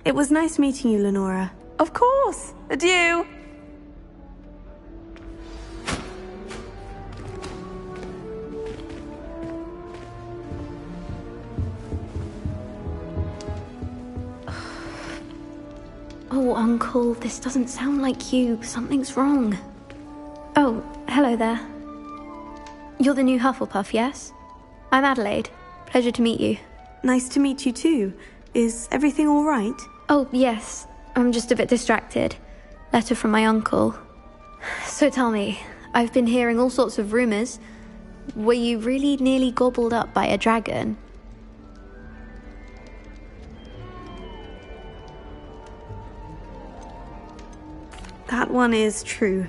It was nice meeting you, Lenora. Of course. Adieu. Oh, Uncle, this doesn't sound like you. Something's wrong. Oh, hello there. You're the new Hufflepuff, yes? I'm Adelaide. Pleasure to meet you. Nice to meet you too. Is everything all right? Oh, yes. I'm just a bit distracted. Letter from my uncle. So tell me, I've been hearing all sorts of rumors. Were you really nearly gobbled up by a dragon? That one is true.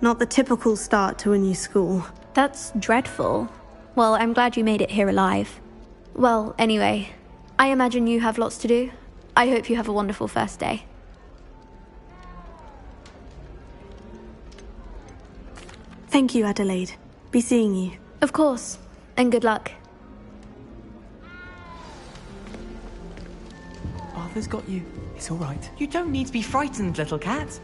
Not the typical start to a new school. That's dreadful. Well, I'm glad you made it here alive. Well, anyway, I imagine you have lots to do. I hope you have a wonderful first day. Thank you, Adelaide. Be seeing you. Of course, and good luck. Arthur's got you. It's all right. You don't need to be frightened, little cat.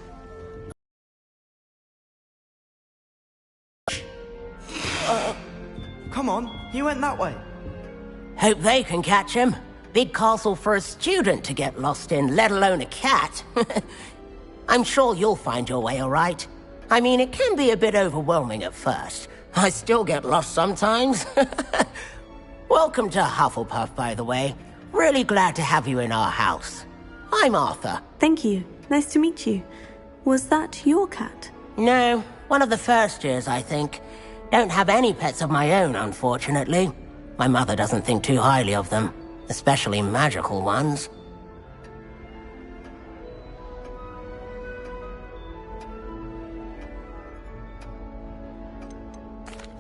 Come on, he went that way. Hope they can catch him. Big castle for a student to get lost in, let alone a cat. I'm sure you'll find your way all right. I mean, it can be a bit overwhelming at first. I still get lost sometimes. Welcome to Hufflepuff, by the way. Really glad to have you in our house. I'm Arthur. Thank you. Nice to meet you. Was that your cat? No, one of the first years, I think. Don't have any pets of my own, unfortunately. My mother doesn't think too highly of them, especially magical ones.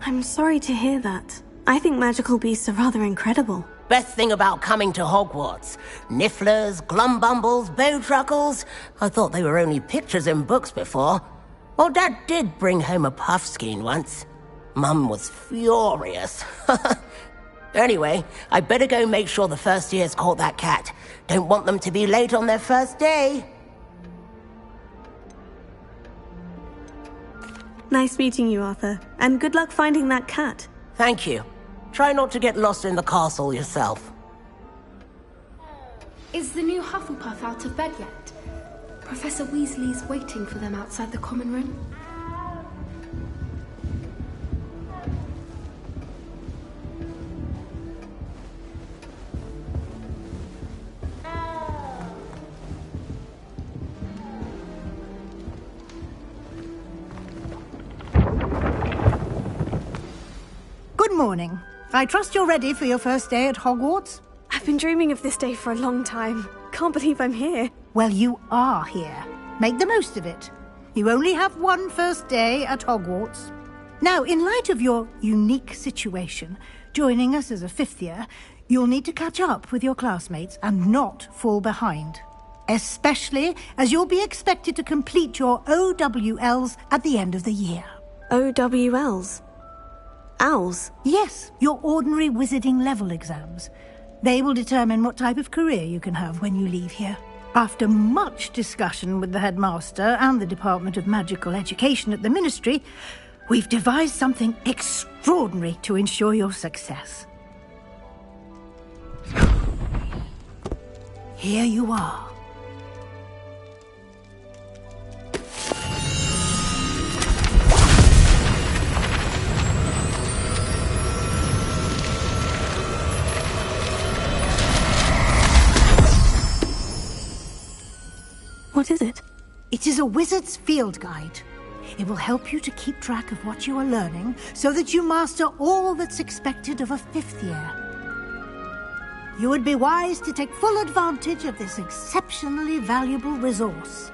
I'm sorry to hear that. I think magical beasts are rather incredible. Best thing about coming to Hogwarts. Nifflers, Glumbumbles, Bowtruckles. I thought they were only pictures in books before. Well, Dad did bring home a Puffskein once. Mum was furious. Anyway, I better go make sure the first years caught that cat. Don't want them to be late on their first day. Nice meeting you, Arthur. And good luck finding that cat. Thank you. Try not to get lost in the castle yourself. Is the new Hufflepuff out of bed yet? Professor Weasley's waiting for them outside the common room. Good morning. I trust you're ready for your first day at Hogwarts? I've been dreaming of this day for a long time. Can't believe I'm here. Well, you are here. Make the most of it. You only have one first day at Hogwarts. Now, in light of your unique situation, joining us as a fifth year, you'll need to catch up with your classmates and not fall behind. Especially as you'll be expected to complete your OWLs at the end of the year. OWLs? Owls? Yes, your ordinary wizarding level exams. They will determine what type of career you can have when you leave here. After much discussion with the headmaster and the Department of Magical Education at the Ministry, we've devised something extraordinary to ensure your success. Here you are. What is it? It is a wizard's field guide. It will help you to keep track of what you are learning so that you master all that's expected of a fifth year. You would be wise to take full advantage of this exceptionally valuable resource.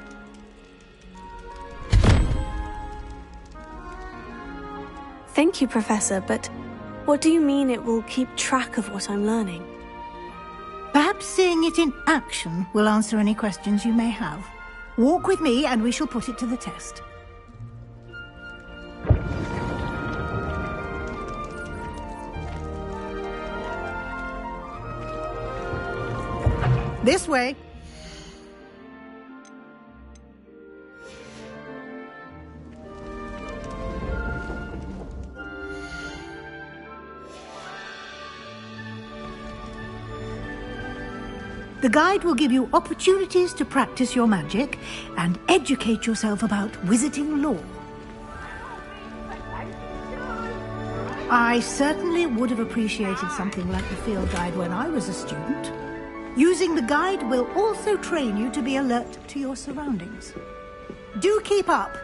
Thank you, Professor, but what do you mean it will keep track of what I'm learning? Perhaps seeing it in action will answer any questions you may have. Walk with me and we shall put it to the test. This way. The guide will give you opportunities to practice your magic and educate yourself about wizarding lore. I certainly would have appreciated something like the field guide when I was a student. Using the guide will also train you to be alert to your surroundings. Do keep up!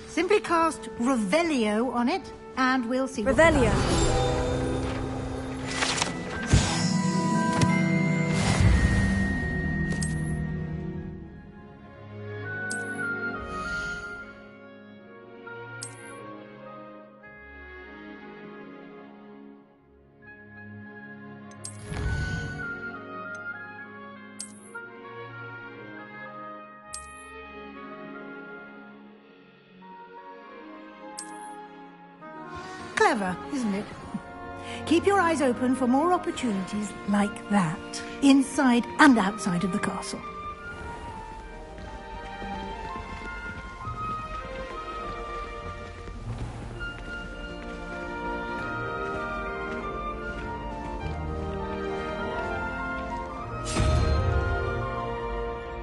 Simply cast Revelio on it, and we'll see. Revelio. Clever, isn't it? Keep your eyes open for more opportunities like that, inside and outside of the castle.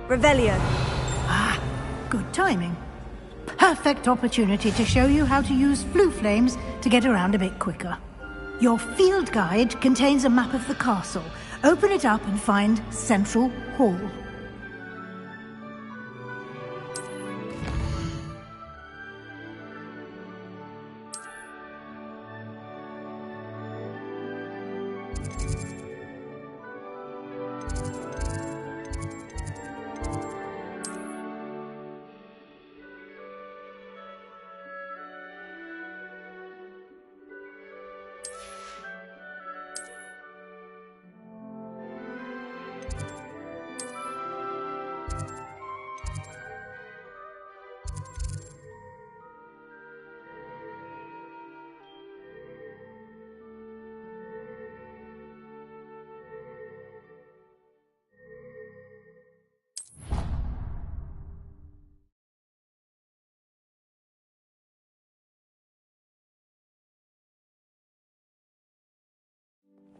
Revelio. Ah, good timing. Perfect opportunity to show you how to use flue flames to get around a bit quicker. Your field guide contains a map of the castle. Open it up and find Central Hall.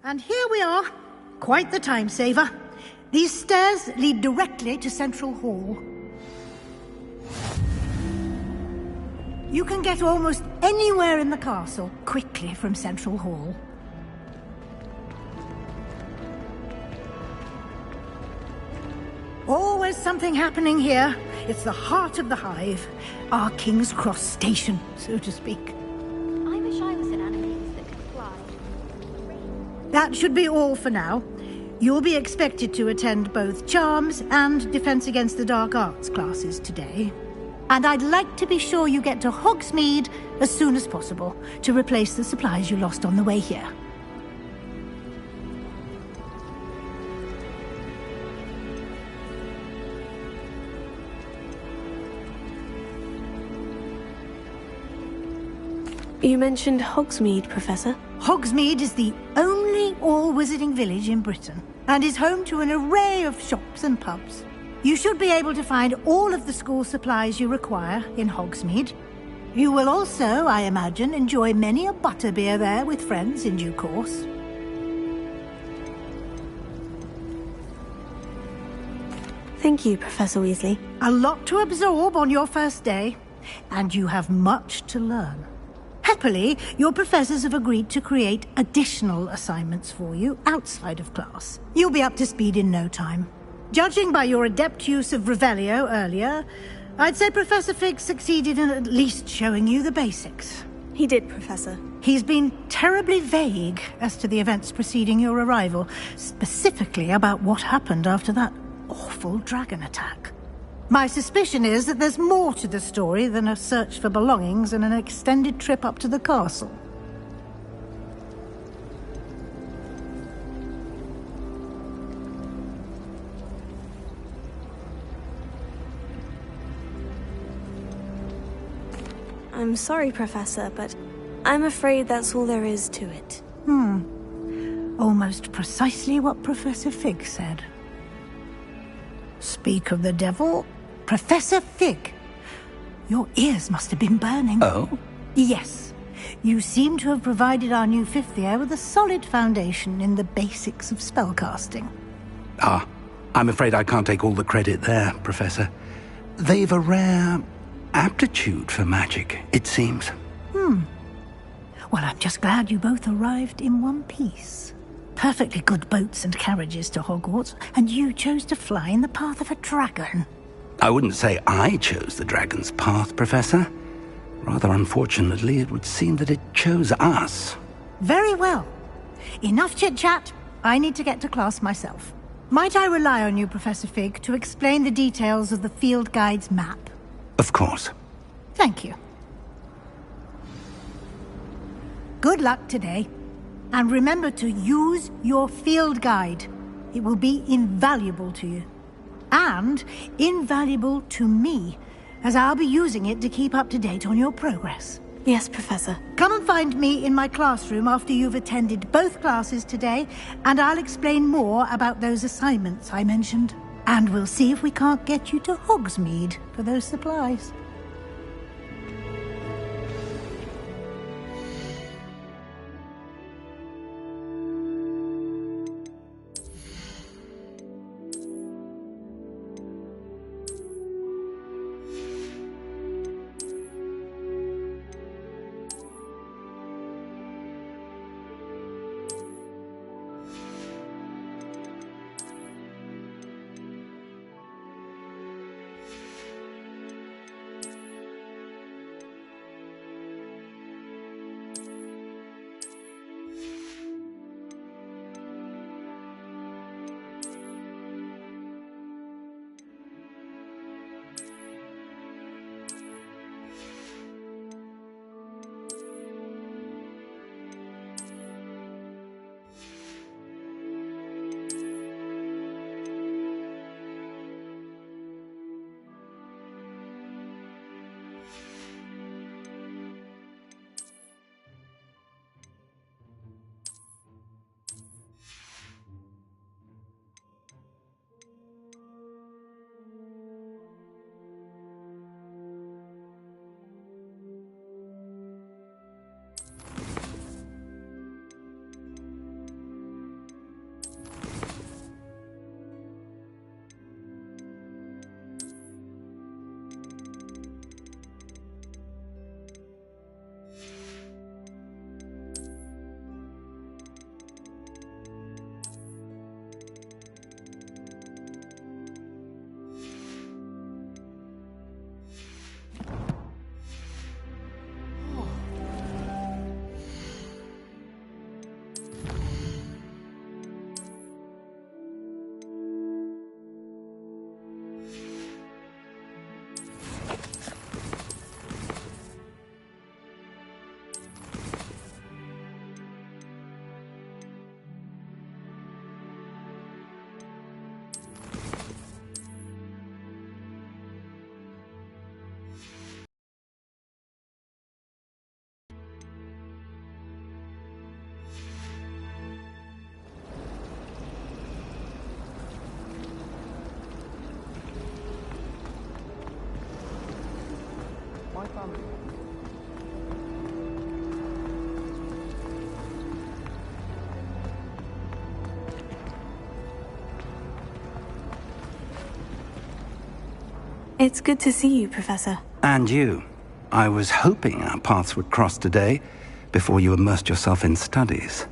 And here we are. Quite the time saver. These stairs lead directly to Central Hall. You can get almost anywhere in the castle quickly from Central Hall. Always something happening here. It's the heart of the hive. Our King's Cross station, so to speak. I wish I was in animals that could fly. That should be all for now. You'll be expected to attend both Charms and Defense Against the Dark Arts classes today. And I'd like to be sure you get to Hogsmeade as soon as possible to replace the supplies you lost on the way here. You mentioned Hogsmeade, Professor. Hogsmeade is the only all-wizarding village in Britain and is home to an array of shops and pubs. You should be able to find all of the school supplies you require in Hogsmeade. You will also, I imagine, enjoy many a butterbeer there with friends in due course. Thank you, Professor Weasley. A lot to absorb on your first day, and you have much to learn. Happily, your professors have agreed to create additional assignments for you outside of class. You'll be up to speed in no time. Judging by your adept use of Revelio earlier, I'd say Professor Fig succeeded in at least showing you the basics. He did, Professor. He's been terribly vague as to the events preceding your arrival, specifically about what happened after that awful dragon attack. My suspicion is that there's more to the story than a search for belongings and an extended trip up to the castle. I'm sorry, Professor, but I'm afraid that's all there is to it. Almost precisely what Professor Fig said. Speak of the devil, Professor Fig. Your ears must have been burning. Oh? Yes. You seem to have provided our new fifth year with a solid foundation in the basics of spellcasting. Ah, I'm afraid I can't take all the credit there, Professor. They've a rare aptitude for magic, it seems. Well, I'm just glad you both arrived in one piece. Perfectly good boats and carriages to Hogwarts, and you chose to fly in the path of a dragon. I wouldn't say I chose the dragon's path, Professor. Rather unfortunately, it would seem that it chose us. Very well. Enough chit-chat. I need to get to class myself. Might I rely on you, Professor Fig, to explain the details of the field guide's map? Of course. Thank you. Good luck today. And remember to use your field guide. It will be invaluable to you. And invaluable to me, as I'll be using it to keep up to date on your progress. Yes, Professor. Come and find me in my classroom after you've attended both classes today, and I'll explain more about those assignments I mentioned. And we'll see if we can't get you to Hogsmeade for those supplies. It's good to see you, Professor. And you. I was hoping our paths would cross today, before you immersed yourself in studies.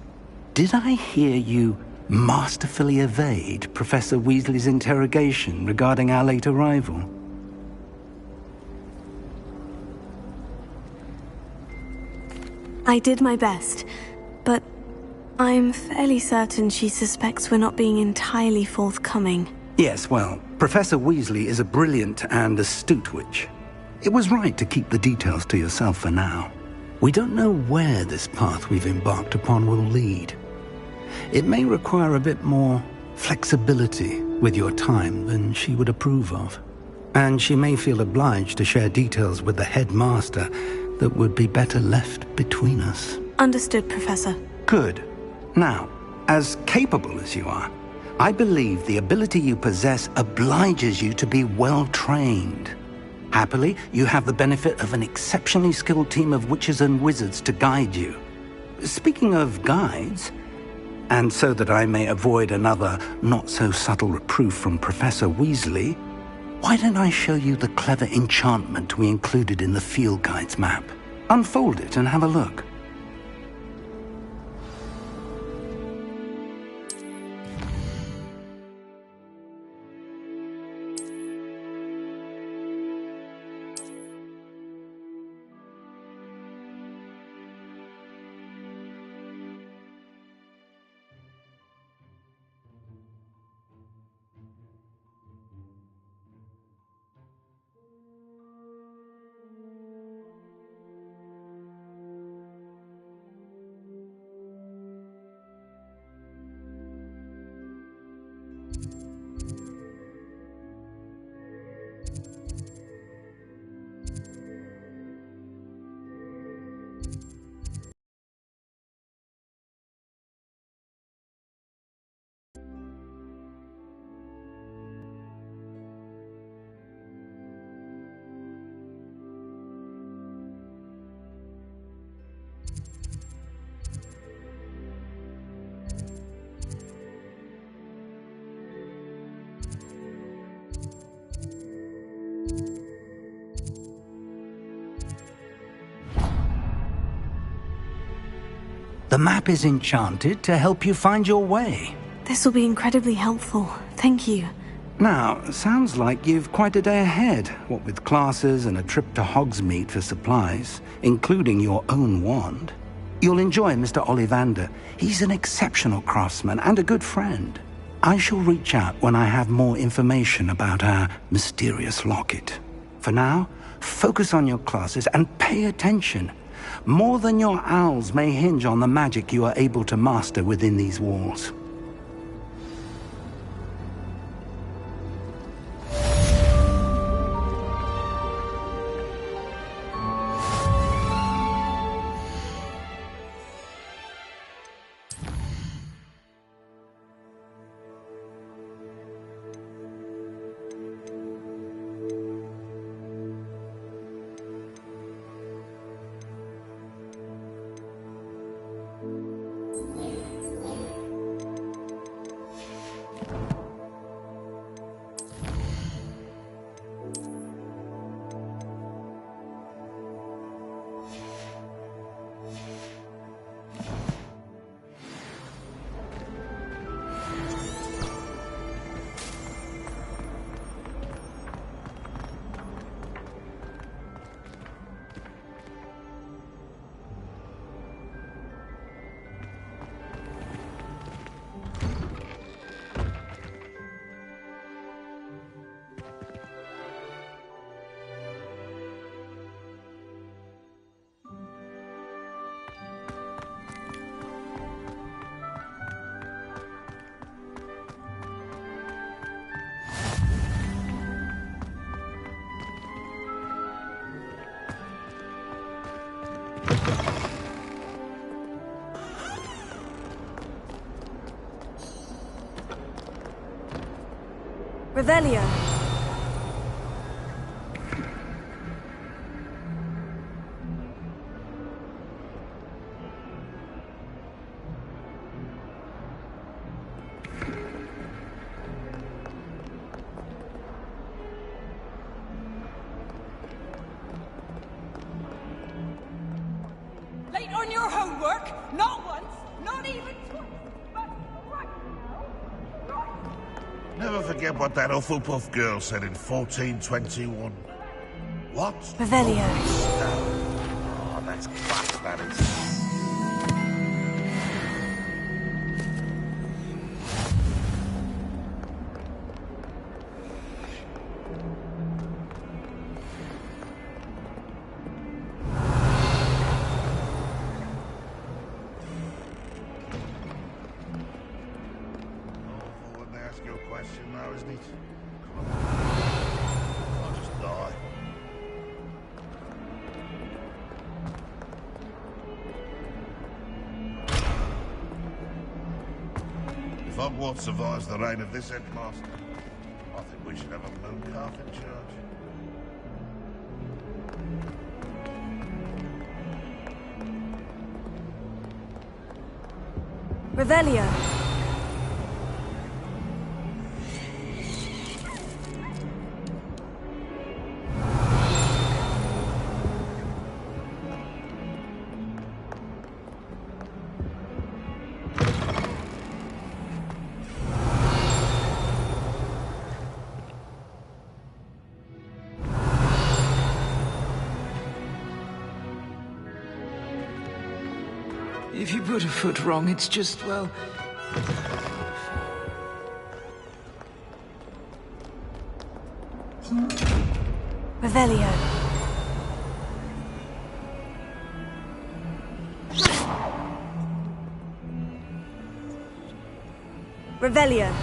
Did I hear you masterfully evade Professor Weasley's interrogation regarding our late arrival? I did my best, but I'm fairly certain she suspects we're not being entirely forthcoming. Yes, well, Professor Weasley is a brilliant and astute witch. It was right to keep the details to yourself for now. We don't know where this path we've embarked upon will lead. It may require a bit more flexibility with your time than she would approve of. And she may feel obliged to share details with the headmaster that would be better left between us. Understood, Professor. Good. Now, As capable as you are, I believe the ability you possess obliges you to be well-trained. Happily, you have the benefit of an exceptionally skilled team of witches and wizards to guide you. Speaking of guides, and so that I may avoid another not-so-subtle reproof from Professor Weasley, why don't I show you the clever enchantment we included in the field guide's map? Unfold it and have a look. The map is enchanted to help you find your way. This will be incredibly helpful. Thank you. Now, sounds like you've quite a day ahead, what with classes and a trip to Hogsmeade for supplies, including your own wand. You'll enjoy Mr. Ollivander. He's an exceptional craftsman and a good friend. I shall reach out when I have more information about our mysterious locket. For now, focus on your classes and pay attention. More than your owls may hinge on the magic you are able to master within these walls. Revelio. Late on your homework? Not once, not even twice, but right now. Never forget what that Hufflepuff girl said in 1421. What? Revelio. Oh, that's class, that is. Now, isn't it? Come on. I'll just die. Hogwarts survives the reign of this headmaster, I think we should have a moon calf in charge. Revelio. If you put a foot wrong, it's just, well... Revelio. Revelio.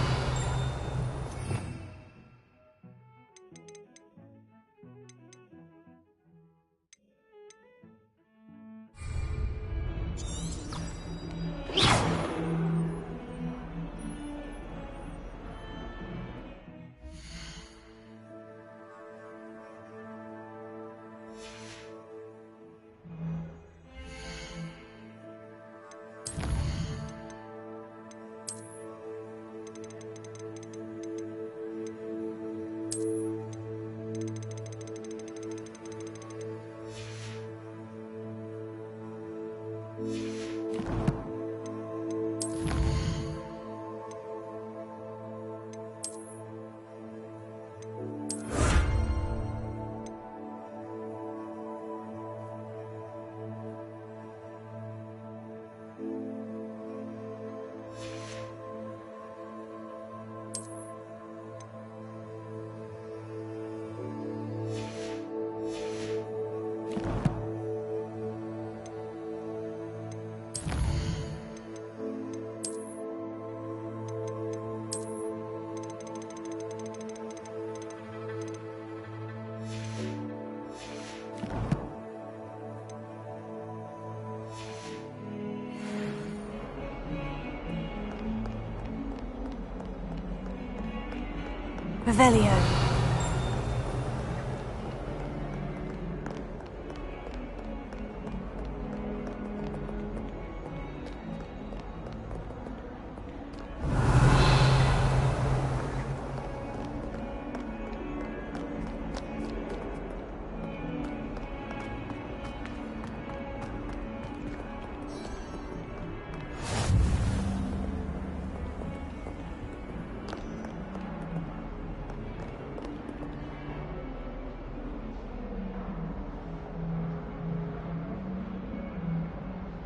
Revelio.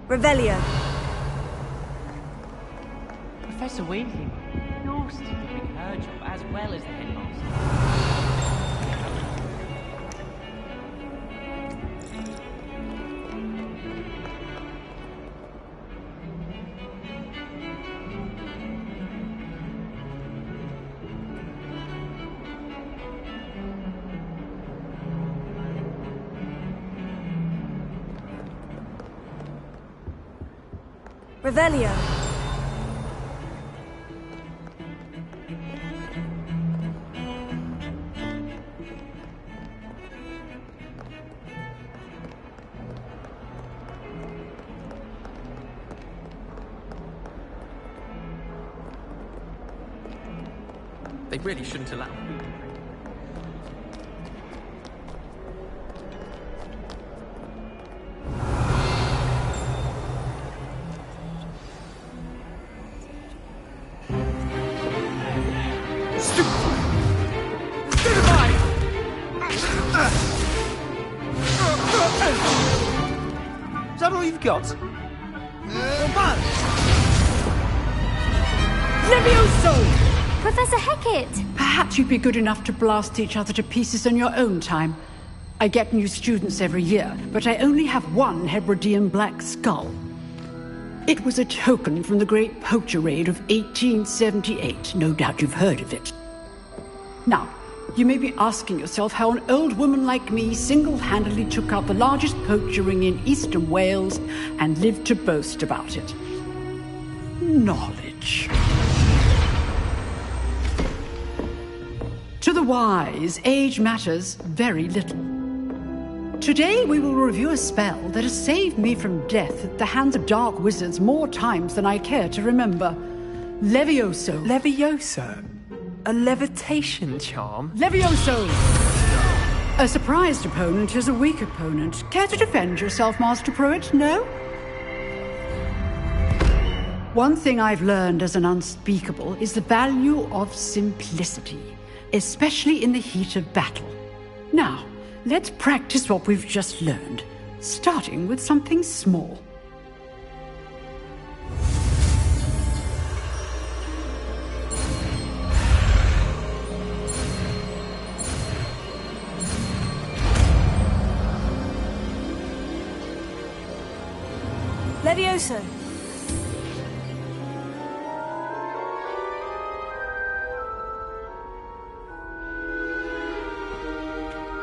Revelio. Professor Weasley, you're still doing her job as well as the headmaster. Revelio. They really shouldn't allow. Is that all you've got? Levioso! Professor Hecat! Perhaps you'd be good enough to blast each other to pieces on your own time. I get new students every year, but I only have one Hebridean black skull. It was a token from the Great Poacher Raid of 1878. No doubt you've heard of it. Now, you may be asking yourself how an old woman like me single-handedly took out the largest poacher ring in eastern Wales and lived to boast about it. Knowledge. To the wise, age matters very little. Today we will review a spell that has saved me from death at the hands of dark wizards more times than I care to remember. Levioso. Levioso? A levitation charm? Levioso! A surprised opponent is a weak opponent. Care to defend yourself, Master Pruitt? No? One thing I've learned as an unspeakable is the value of simplicity, especially in the heat of battle. Now, let's practice what we've just learned, starting with something small. Levioso.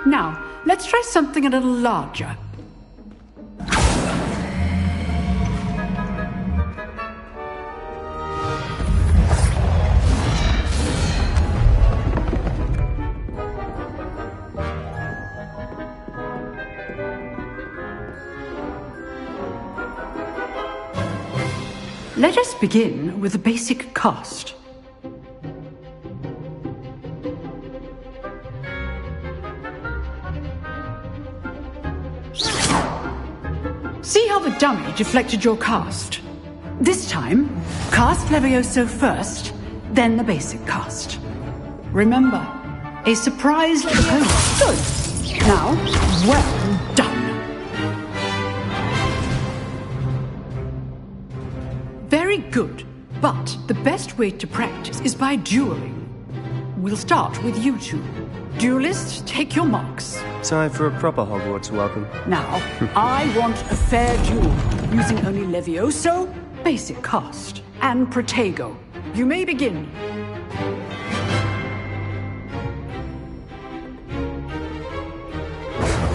Now, let's try something a little larger. Let us begin with the basic cast. See how the dummy deflected your cast? This time, cast Levioso first, then the basic cast. Remember, a surprised opponent. Good. Now, well done. Very good, but the best way to practice is by dueling. We'll start with you two. Duelists, take your marks. Time for a proper Hogwarts welcome. Now, I want a fair duel, using only Levioso, basic cast, and Protego. You may begin.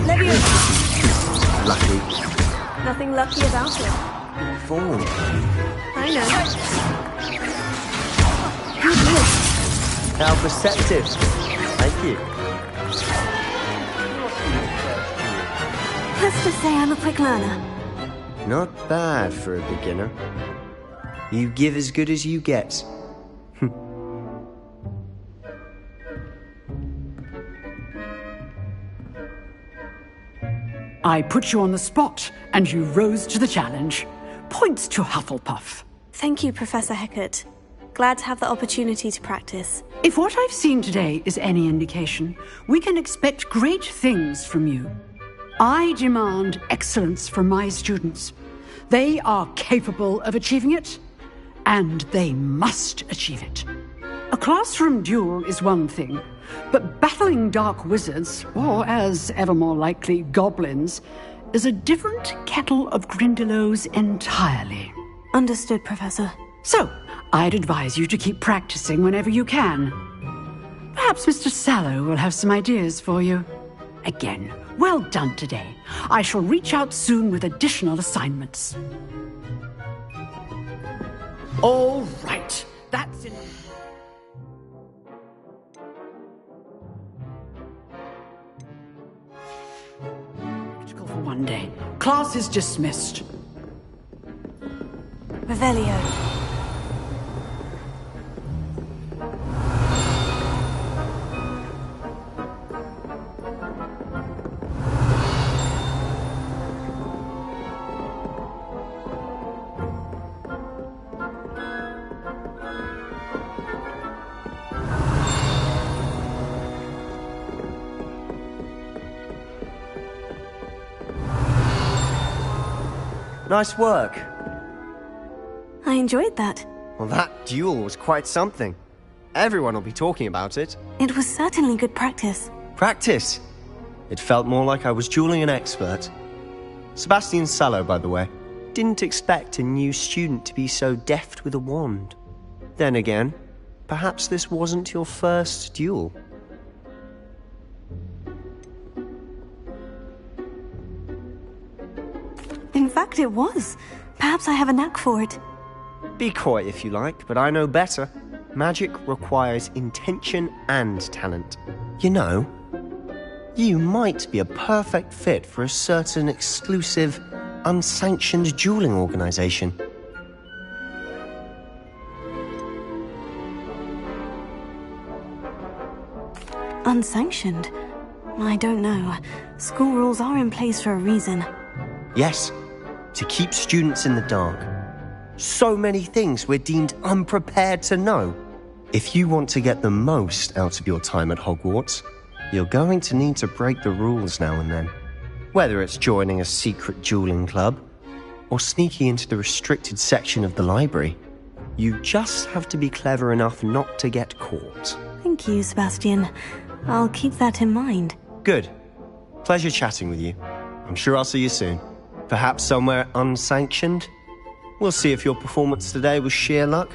Levioso. Lucky. Nothing lucky about it. Form. I know. How perceptive. Thank you. Let's just say I'm a quick learner. Not bad for a beginner. You give as good as you get. I put you on the spot, and you rose to the challenge. Points to Hufflepuff. Thank you, Professor Hecat. Glad to have the opportunity to practice. If what I've seen today is any indication, we can expect great things from you. I demand excellence from my students. They are capable of achieving it, and they must achieve it. A classroom duel is one thing, but battling dark wizards, or as ever more likely, goblins, is a different kettle of Grindylows entirely. Understood, Professor. So, I'd advise you to keep practicing whenever you can. Perhaps Mr. Sallow will have some ideas for you. Again, well done today. I shall reach out soon with additional assignments. All right, that's it. Practical for one day. Class is dismissed. Revelio. Nice work. I enjoyed that. Well, that duel was quite something. Everyone will be talking about it. It was certainly good practice. Practice? It felt more like I was dueling an expert. Sebastian Sallow, by the way. Didn't expect a new student to be so deft with a wand. Then again, perhaps this wasn't your first duel. In fact, it was. Perhaps I have a knack for it. Be coy if you like, but I know better. Magic requires intention and talent. You know, you might be a perfect fit for a certain exclusive, unsanctioned dueling organization. Unsanctioned? I don't know. School rules are in place for a reason. Yes, to keep students in the dark. So many things we're deemed unprepared to know. If you want to get the most out of your time at Hogwarts, you're going to need to break the rules now and then. Whether it's joining a secret dueling club, or sneaking into the restricted section of the library, you just have to be clever enough not to get caught. Thank you, Sebastian. I'll keep that in mind. Good. Pleasure chatting with you. I'm sure I'll see you soon. Perhaps somewhere unsanctioned? We'll see if your performance today was sheer luck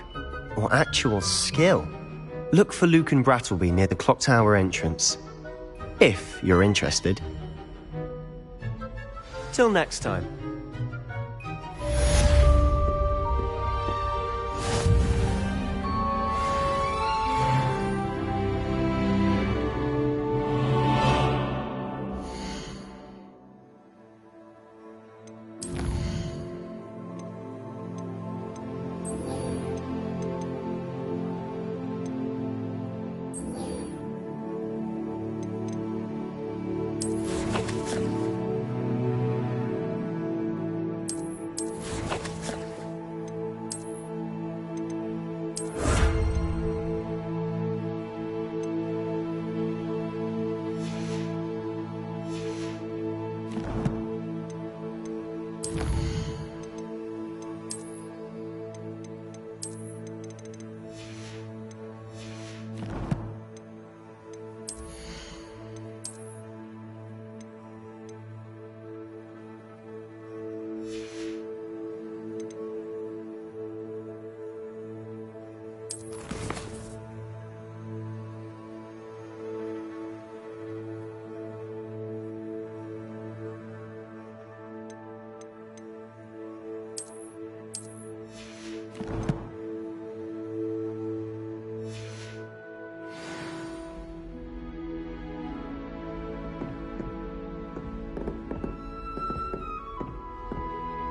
or actual skill. Look for Luke and Brattleby near the clock tower entrance, if you're interested. Till next time.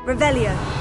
Revelio.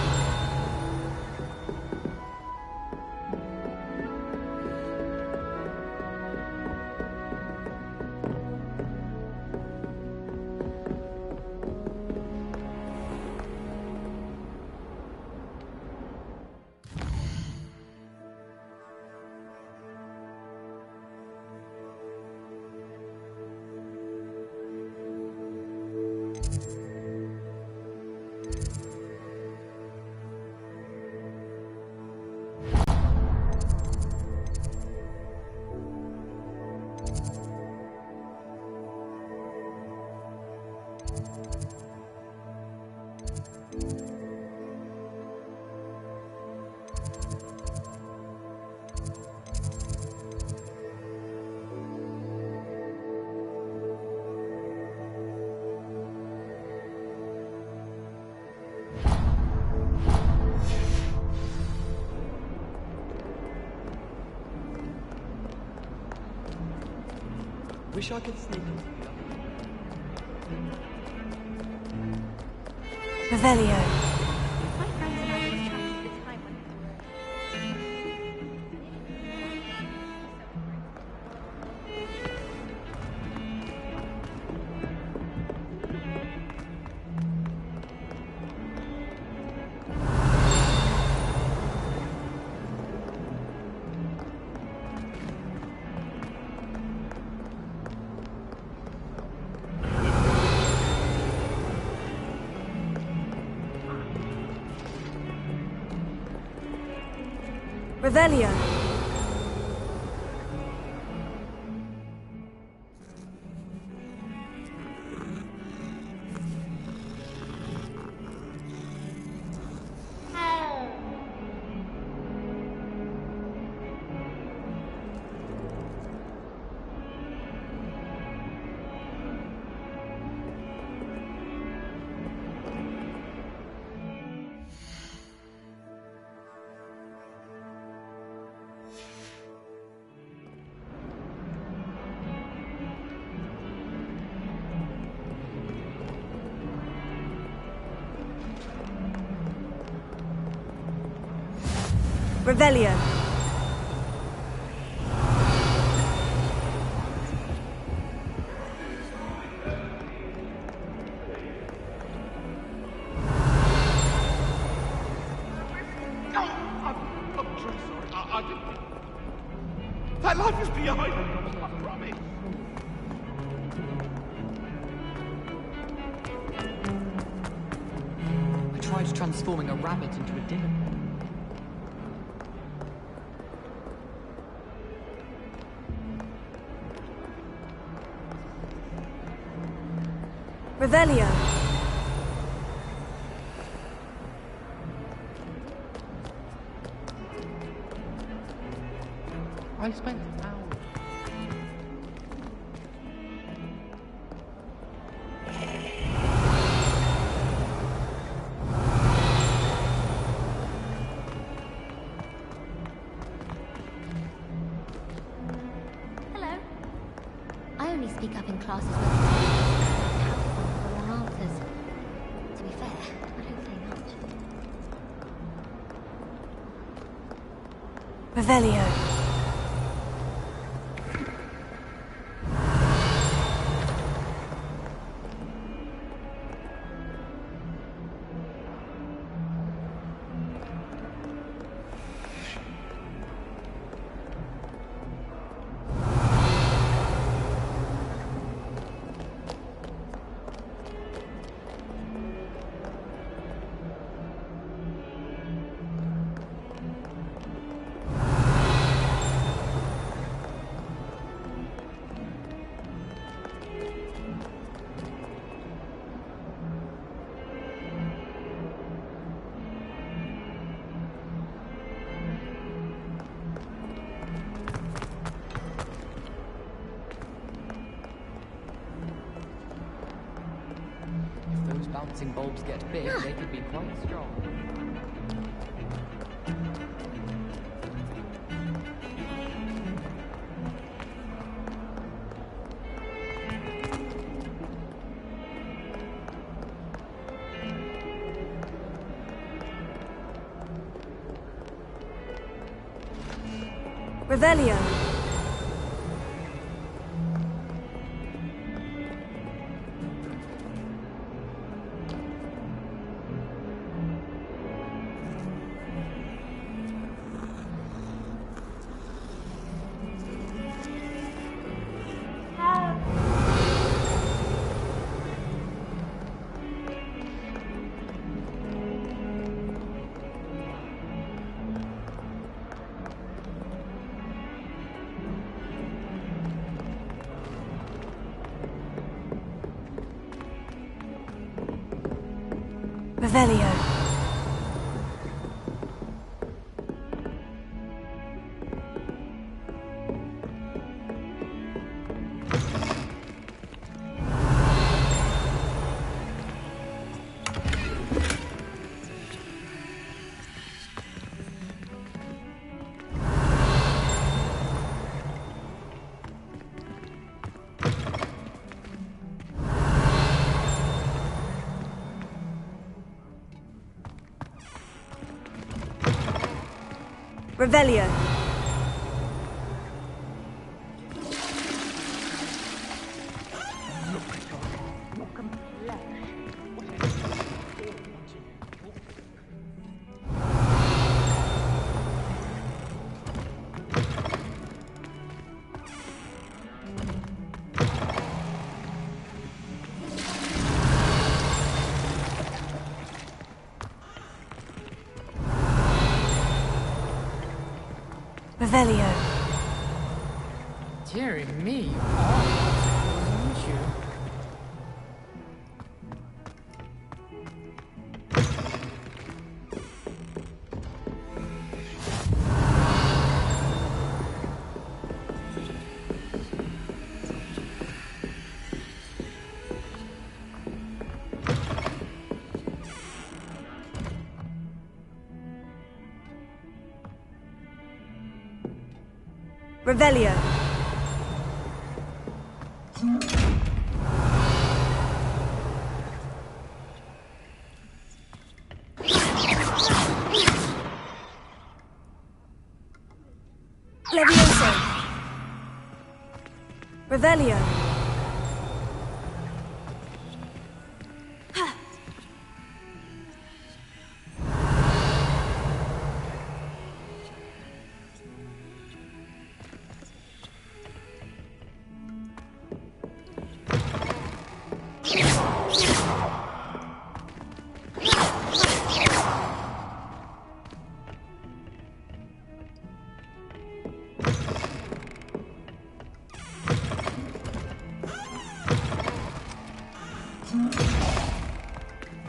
Wish I could sneak into the Revelio. Revelio. Revelio. That light was behind me, I promise. I tried transforming a rabbit into a dinner. Revelio. I spent hours. Hello. I only speak up in classes where the helpful for long answers. To be fair, I don't say much. Revelio. If those bouncing bulbs get big, they could be quite strong. Revelio. Revelio. Revelio. Revelio. Dearie me, you are, aren't you? Revelio. Levioso. Revelio.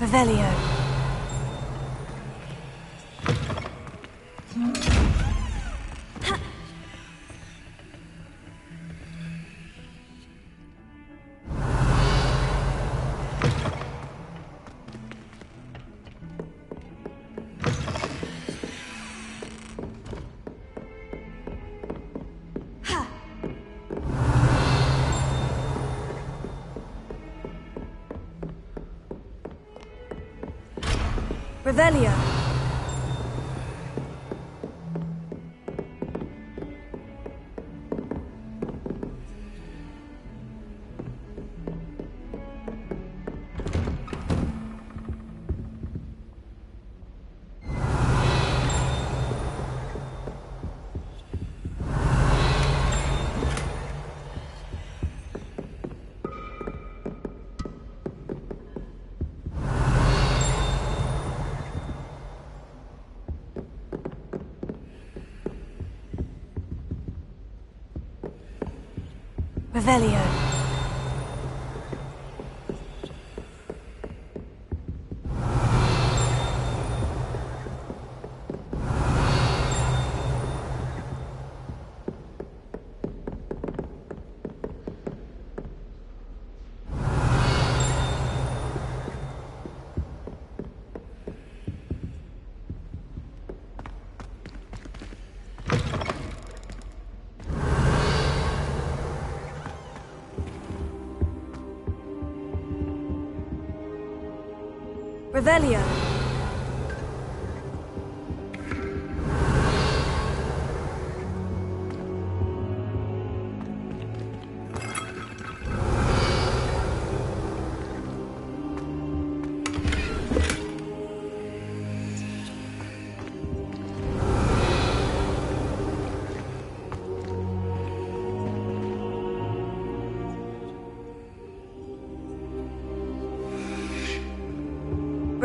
Revelio. Revelio. Revelio. Revelio.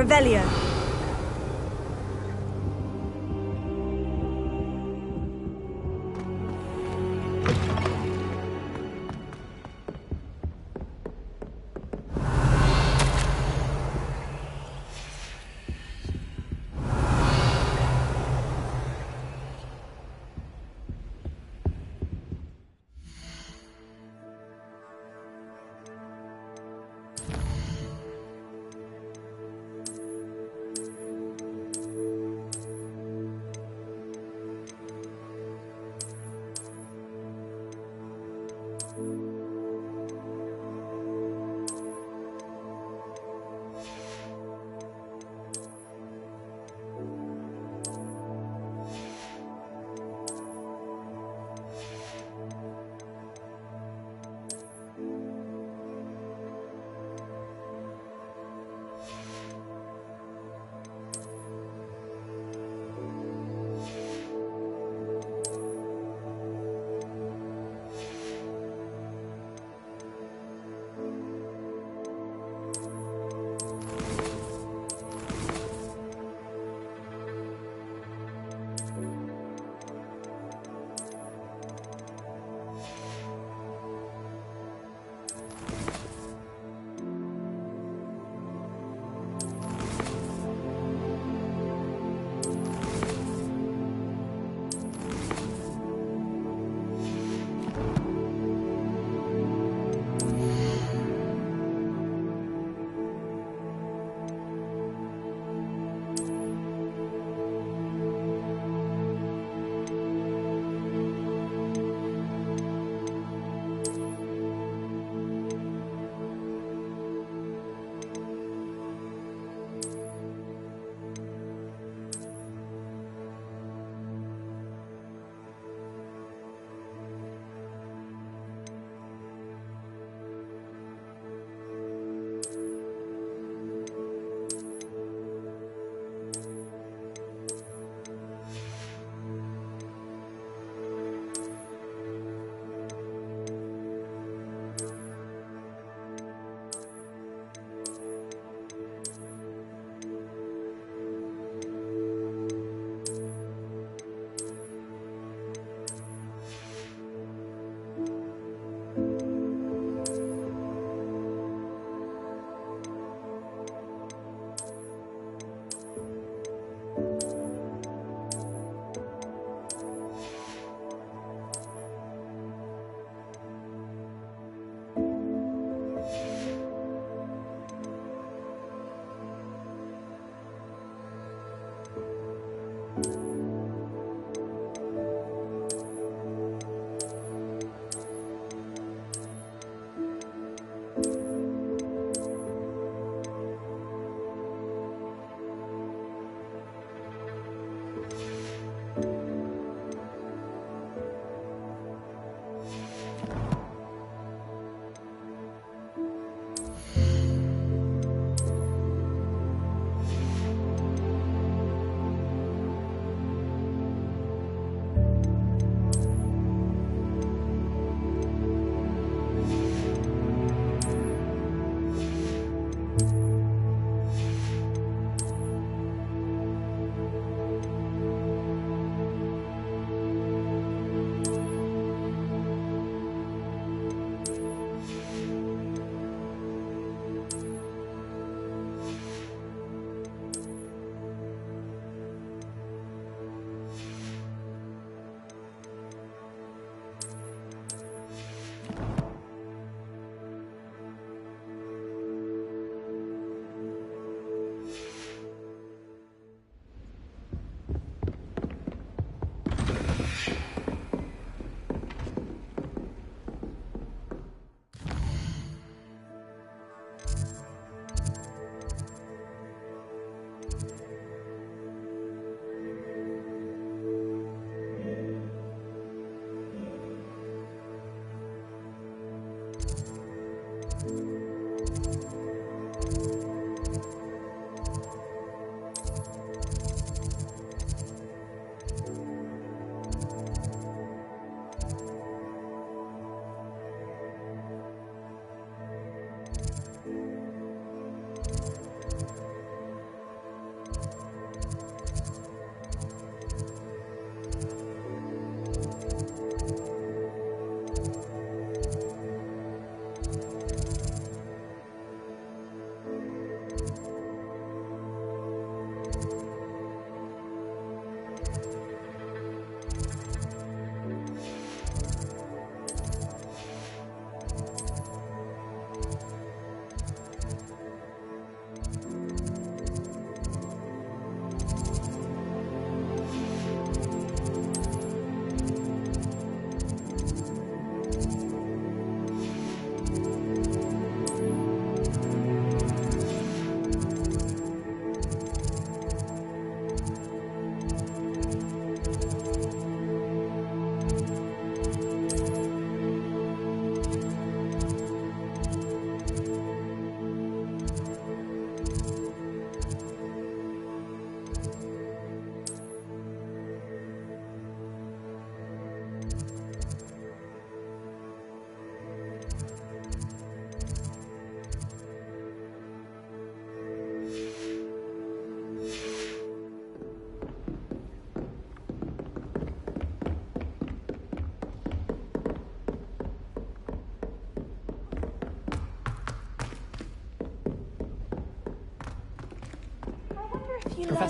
Revelio.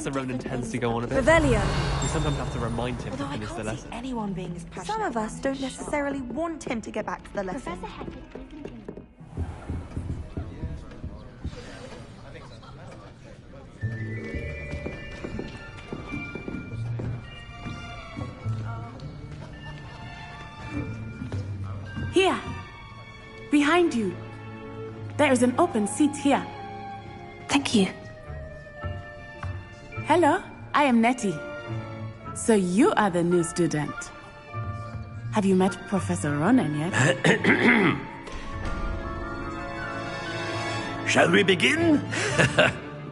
Professor Ronan tends to go on a bit. Revelio. We sometimes have to remind him to Although I finish the can't see lesson. anyone being as passionate. Some of us don't necessarily want him to get back to the lesson. Here. Behind you. There is an open seat here. Thank you. Hello, I am Nettie. So you are the new student. Have you met Professor Ronan yet? Shall we begin?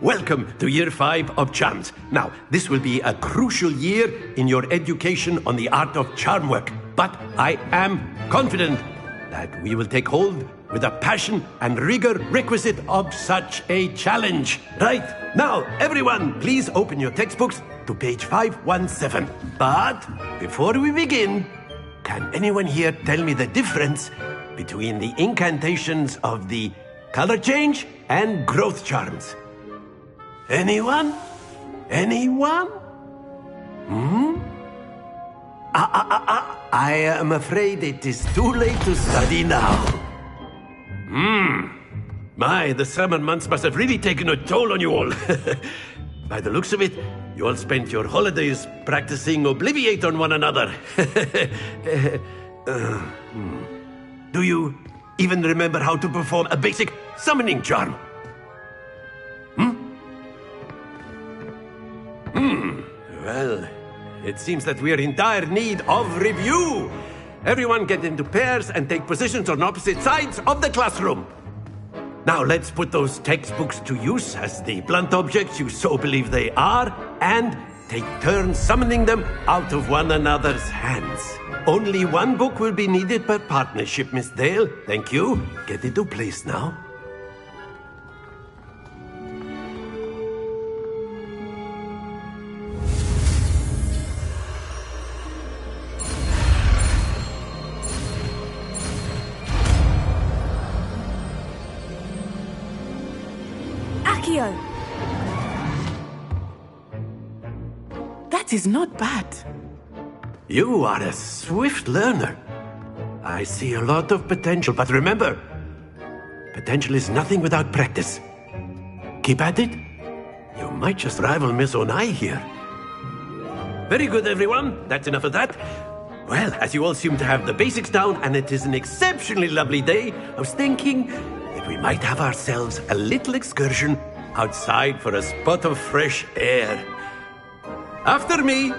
Welcome to Year 5 of Charms. Now, this will be a crucial year in your education on the art of charm work. But I am confident that we will take hold with the passion and rigor requisite of such a challenge. Right, now, everyone, please open your textbooks to page 517. But before we begin, can anyone here tell me the difference between the incantations of the color change and growth charms? Anyone? Anyone? I am afraid it is too late to study now. My, the summer months must have really taken a toll on you all. By the looks of it, you all spent your holidays practicing Obliviate on one another. Do you even remember how to perform a basic summoning charm? Well, it seems that we are in dire need of review. Everyone get into pairs and take positions on opposite sides of the classroom. Now let's put those textbooks to use as the blunt objects you so believe they are, and take turns summoning them out of one another's hands. Only one book will be needed per partnership, Miss Dale. Thank you. Get into place now. Accio! That is not bad. You are a swift learner. I see a lot of potential, but remember, potential is nothing without practice. Keep at it. You might just rival Miss Onai here. Very good, everyone. That's enough of that. Well, as you all seem to have the basics down, and it is an exceptionally lovely day, I was thinking that we might have ourselves a little excursion outside for a spot of fresh air. After me.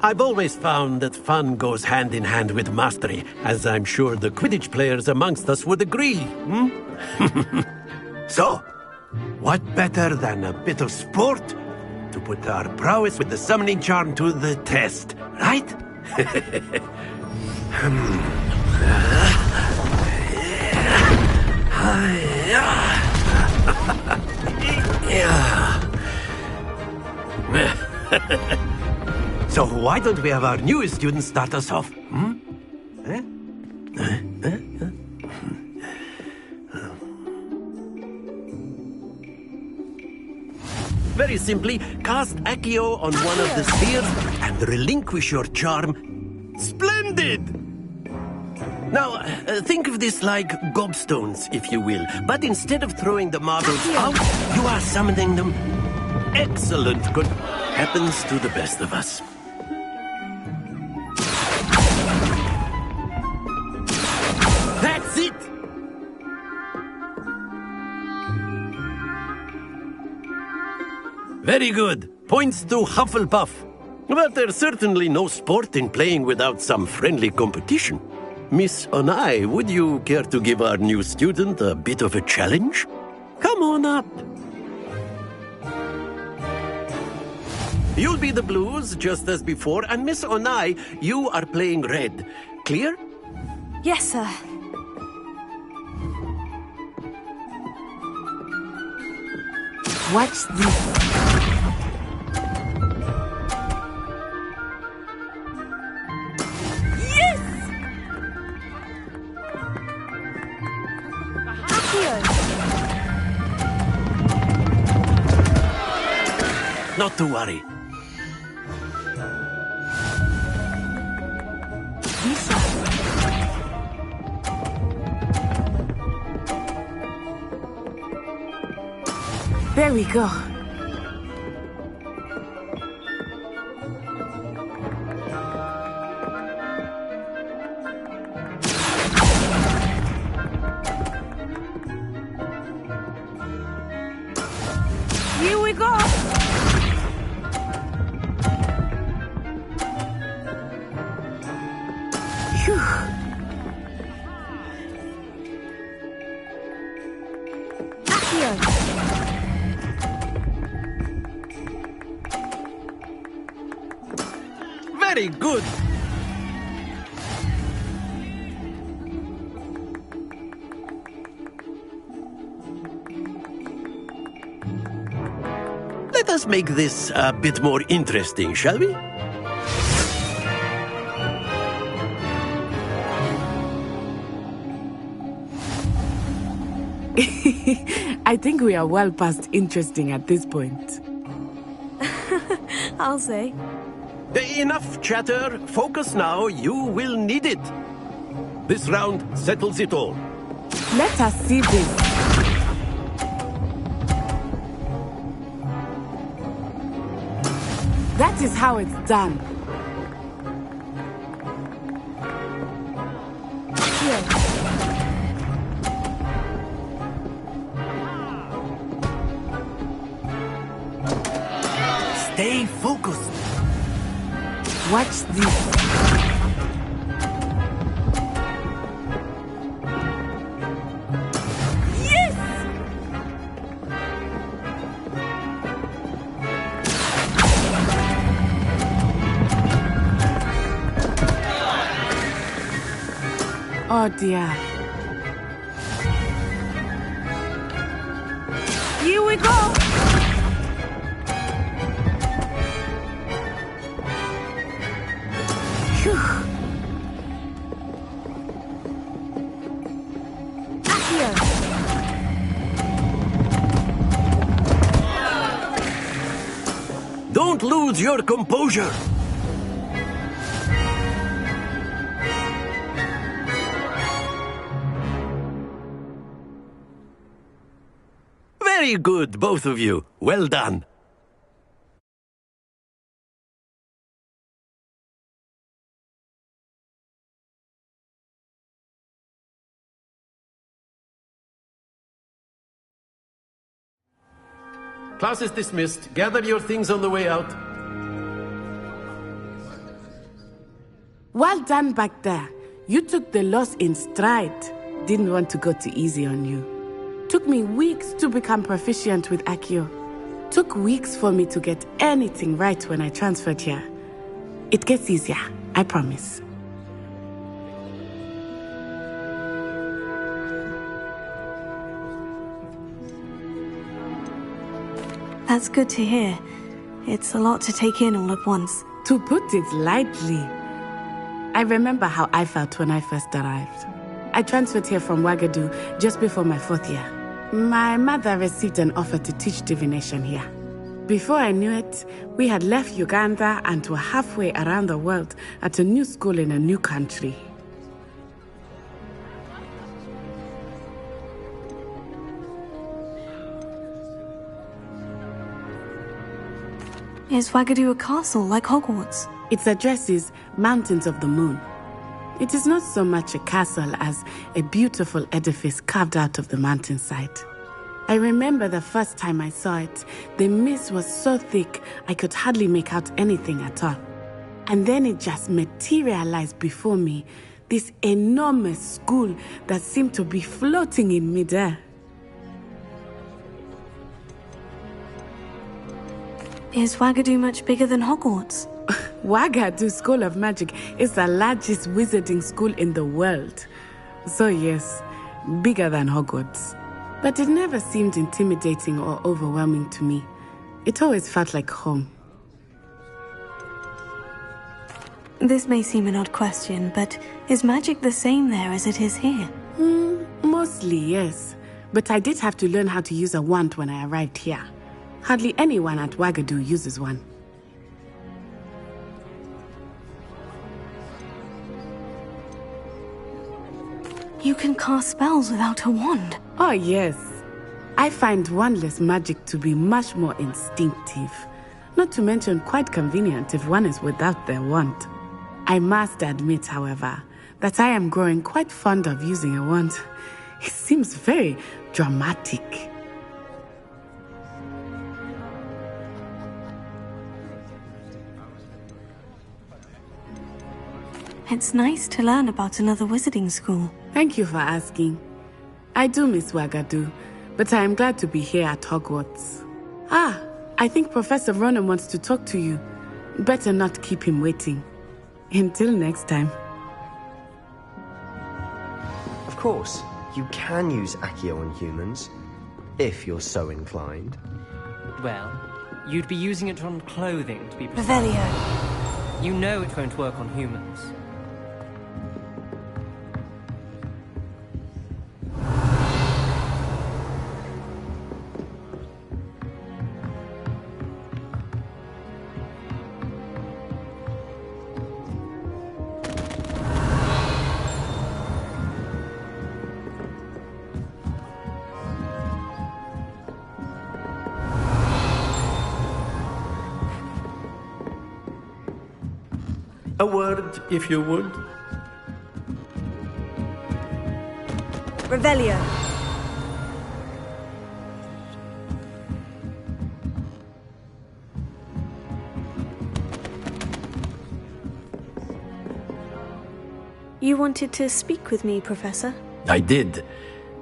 I've always found that fun goes hand in hand with mastery, as I'm sure the Quidditch players amongst us would agree. So, what better than a bit of sport to put our prowess with the summoning charm to the test, right? So why don't we have our newest student start us off? Very simply, cast Accio on one of the spheres and relinquish your charm. Splendid! Now, think of this like gobstones, if you will. But instead of throwing the marbles out, you are summoning them. Excellent. Good. Happens to the best of us. That's it! Very good. Points to Hufflepuff. But there's certainly no sport in playing without some friendly competition. Miss Onai, would you care to give our new student a bit of a challenge? Come on up. You'll be the blues, just as before, and Miss Onai, you are playing red. Clear? Yes, sir. Watch this. Not to worry. There we go. Here we go. Phew. Very good. Let us make this a bit more interesting, shall we? I think we are well past interesting at this point. I'll say. Enough chatter. Focus now. You will need it. This round settles it all. Let us see this. That is how it's done. Here. Stay focused. Watch this. Yes! Oh dear. Here we go. Don't lose your composure. Very good, both of you. Well done. Class is dismissed. Gather your things on the way out. Well done back there. You took the loss in stride. Didn't want to go too easy on you. Took me weeks to become proficient with Accio. Took weeks for me to get anything right when I transferred here. It gets easier, I promise. That's good to hear. It's a lot to take in all at once. To put it lightly, I remember how I felt when I first arrived. I transferred here from Ouagadougou just before my 4th year. My mother received an offer to teach divination here. Before I knew it, we had left Uganda and were halfway around the world at a new school in a new country. Is Ouagadougou a castle like Hogwarts? Its address is Mountains of the Moon. It is not so much a castle as a beautiful edifice carved out of the mountainside. I remember the first time I saw it, the mist was so thick I could hardly make out anything at all. And then it just materialized before me, this enormous school that seemed to be floating in midair. Is Ouagadougou much bigger than Hogwarts? Ouagadougou School of Magic is the largest wizarding school in the world. So yes, bigger than Hogwarts. But it never seemed intimidating or overwhelming to me. It always felt like home. This may seem an odd question, but is magic the same there as it is here? Mostly, yes. But I did have to learn how to use a wand when I arrived here. Hardly anyone at Wagadu uses one. You can cast spells without a wand? Oh, yes. I find wandless magic to be much more instinctive. Not to mention quite convenient if one is without their wand. I must admit, however, that I am growing quite fond of using a wand. It seems very dramatic. It's nice to learn about another wizarding school. Thank you for asking. I do miss Wagadu, but I am glad to be here at Hogwarts. Ah, I think Professor Ronen wants to talk to you. Better not keep him waiting. Until next time. Of course, you can use Accio on humans, if you're so inclined. Well, you'd be using it on clothing, to be precise. Revelio. You know it won't work on humans. A word, if you would. Revelio. You wanted to speak with me, Professor? I did.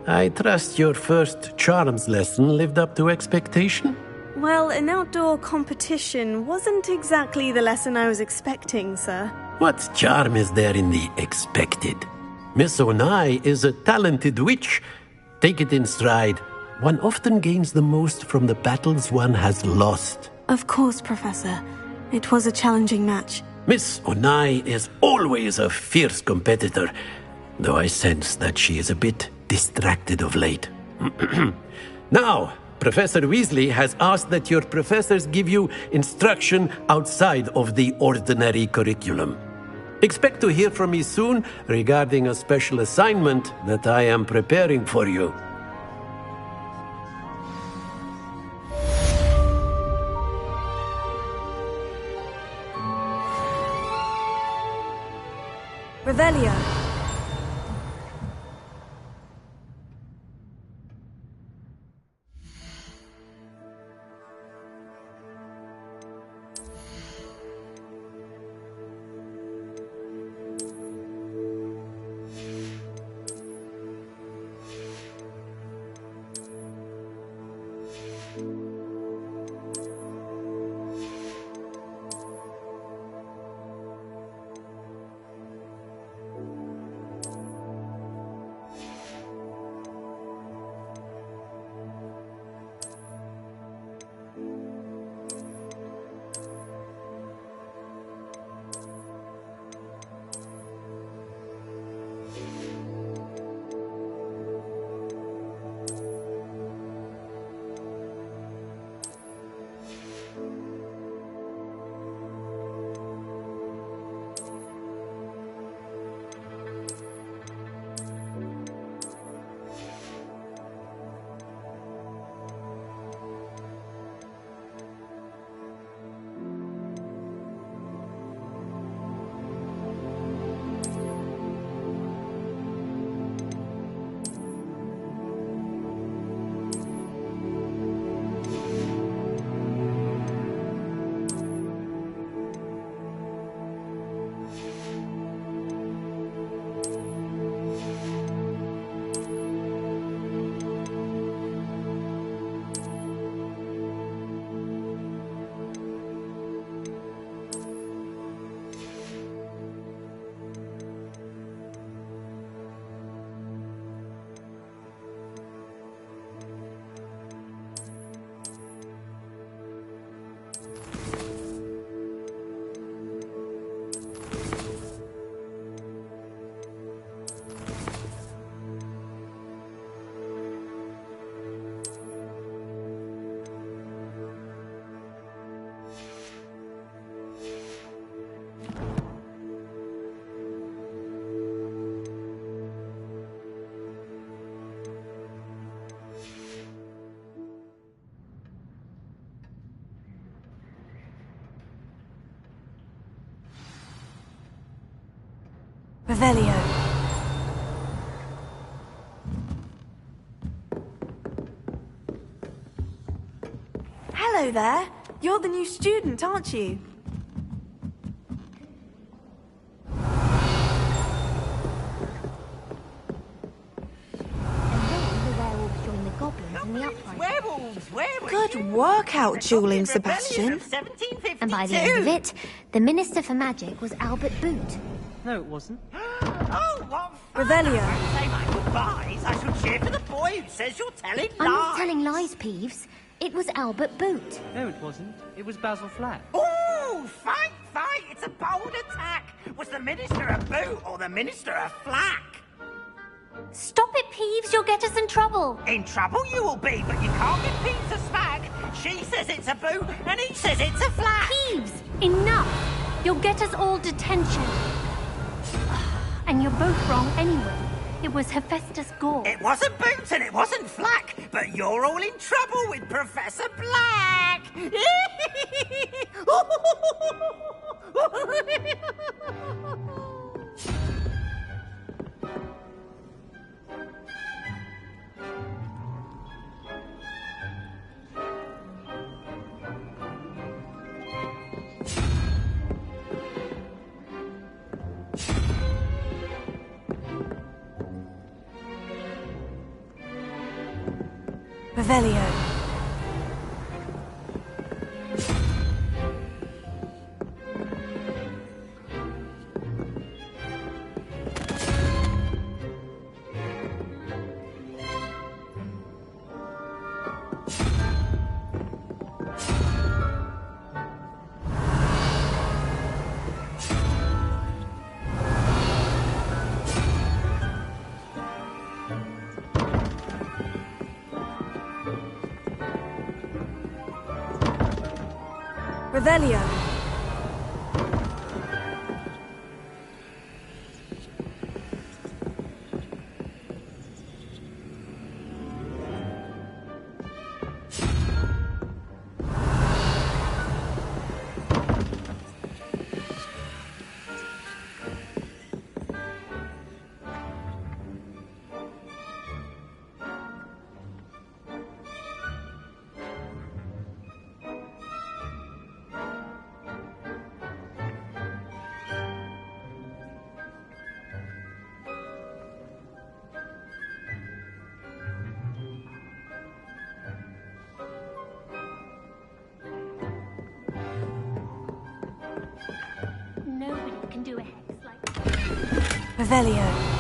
I trust your first charms lesson lived up to expectation? Well, an outdoor competition wasn't exactly the lesson I was expecting, sir. What charm is there in the expected? Miss Onai is a talented witch. Take it in stride. One often gains the most from the battles one has lost. Of course, Professor. It was a challenging match. Miss Onai is always a fierce competitor, though I sense that she is a bit distracted of late. Now, Professor Weasley has asked that your professors give you instruction outside of the ordinary curriculum. Expect to hear from me soon regarding a special assignment that I am preparing for you. Revelio. Revelio. Hello there. You're the new student, aren't you? Good work out, Julian Sebastian. And by the end of it, the Minister for Magic was Albert Boot. No, it wasn't. Oh, what fun! Revelio. I say my goodbyes. I shall cheer for the boy who says you're telling lies. I'm not telling lies, Peeves. It was Albert Boot. No, it wasn't. It was Basil Flack. Oh, fight, fight! It's a bold attack. Was the Minister a boot or the Minister a flack? Stop it, Peeves. You'll get us in trouble. In trouble you will be, but you can't get Peeves a spag. She says it's a boot, and he says it's a flack. Peeves, enough. You'll get us all detention. And you're both wrong anyway. It was Hephaestus Gore. It wasn't Boot and it wasn't Flack, but you're all in trouble with Professor Black. Revelio. Revelio. Nobody can do a hex like Revelio.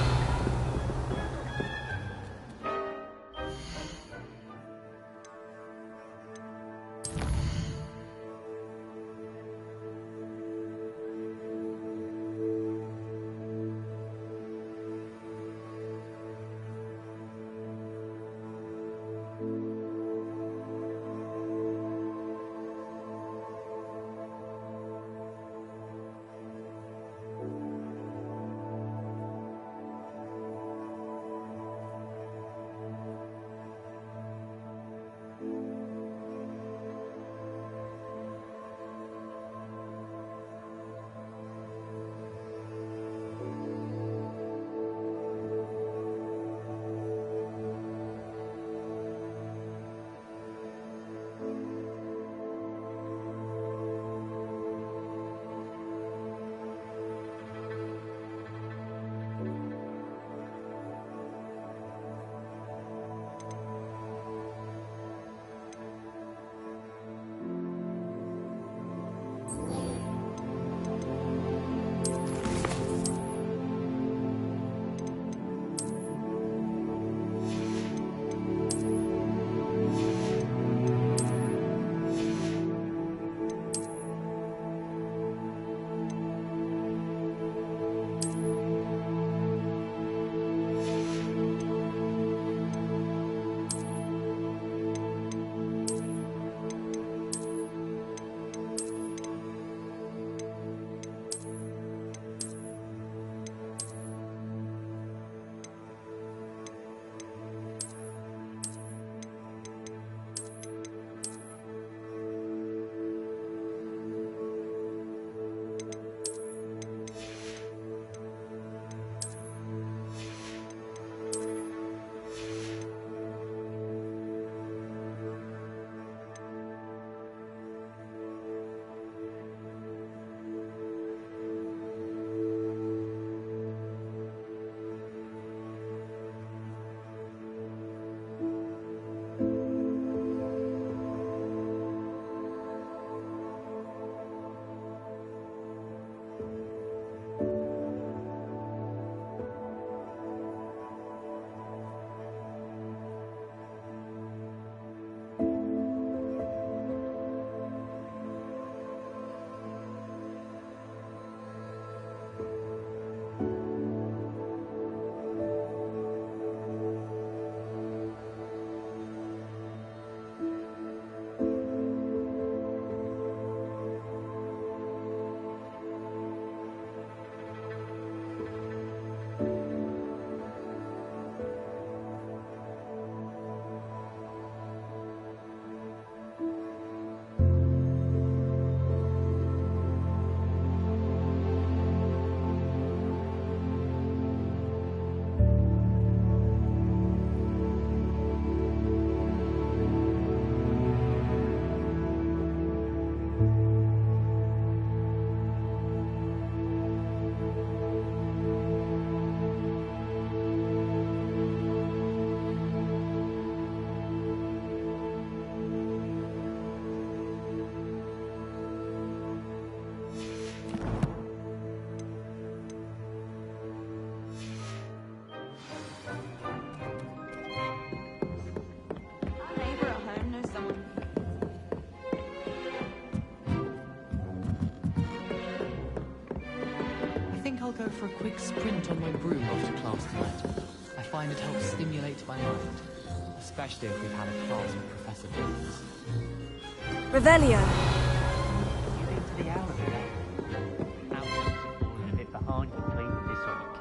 go for a quick sprint on my broom after class tonight. I find it helps stimulate my mind, especially if we've had a class with Professor Jones. Revelio. You into the elevator? Outcomes falling a bit behind in cleaning this week.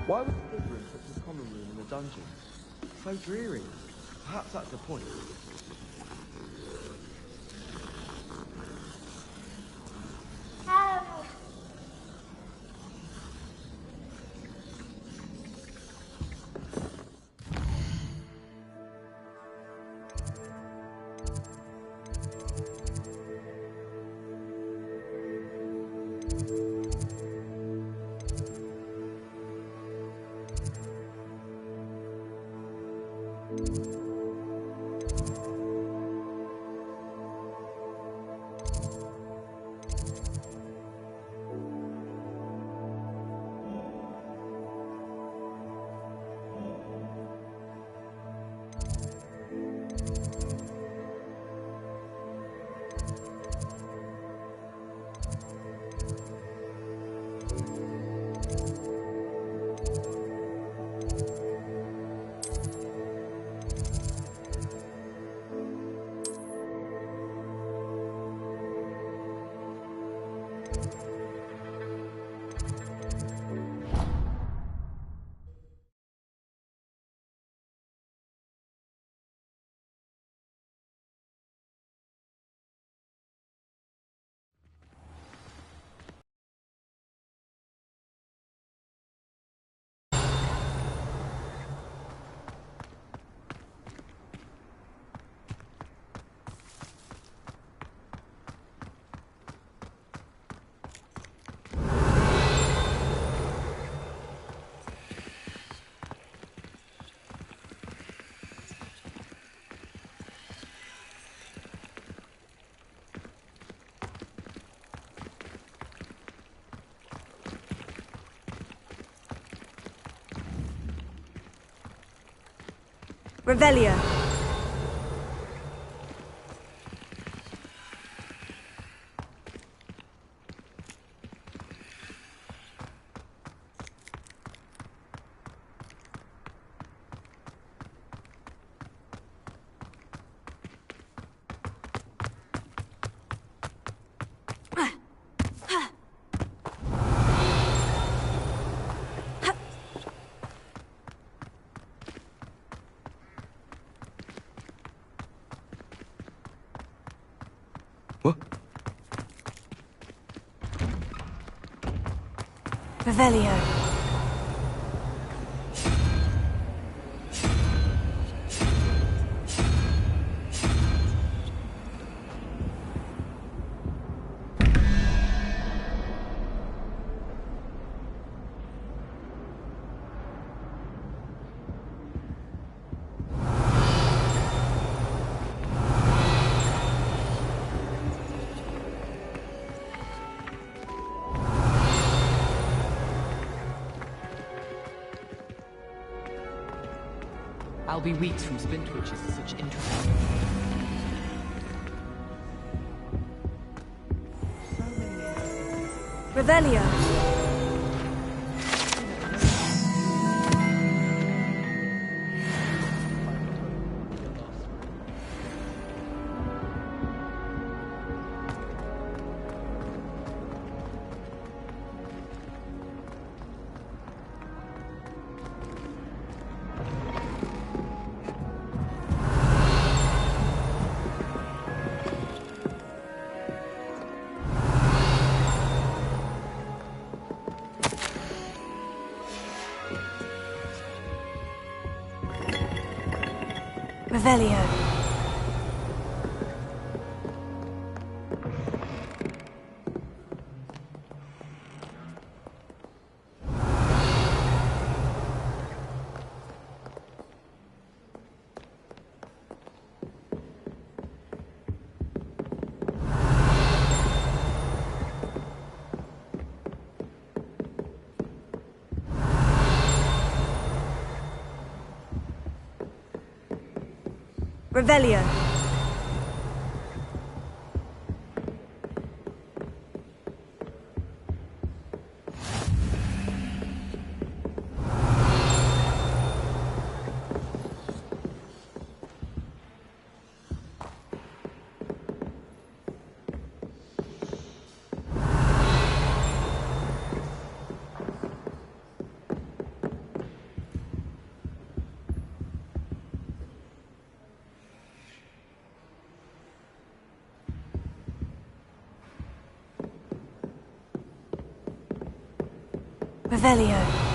Why was the big room such a common room in the dungeon? So dreary. Perhaps that's the point. Revelio. Revelio. I'll be weeks from Splint Witches, such interesting. Revelio. Revelio. Revelio. Revelio.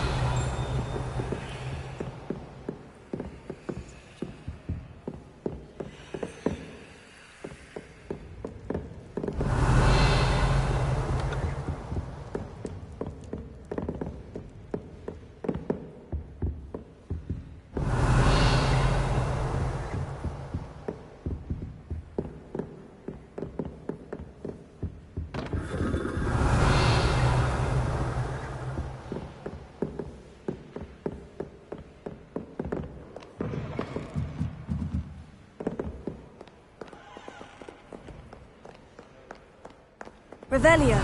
Revelio.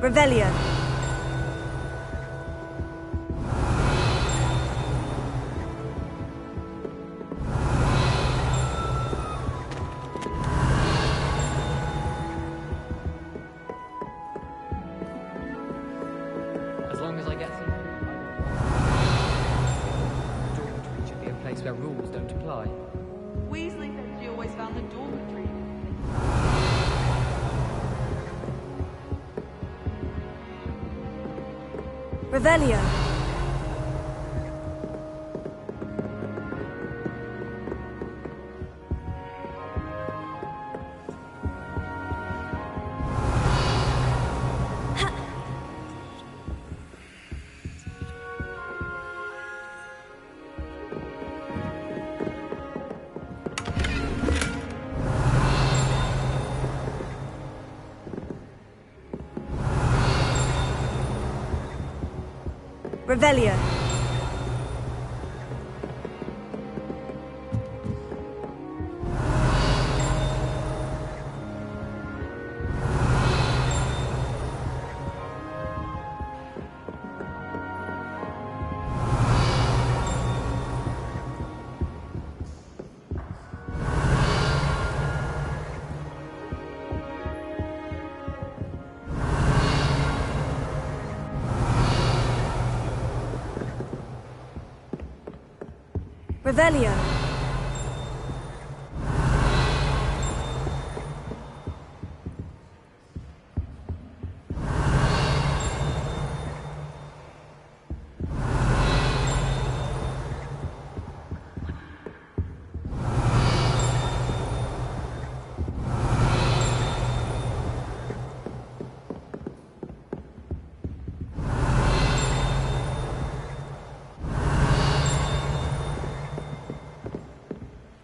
Revelio. As long as I get something, dormitory should be a place where rules don't apply. Weasley said she always found the dormitory. Revelio. Revelio. Revelio.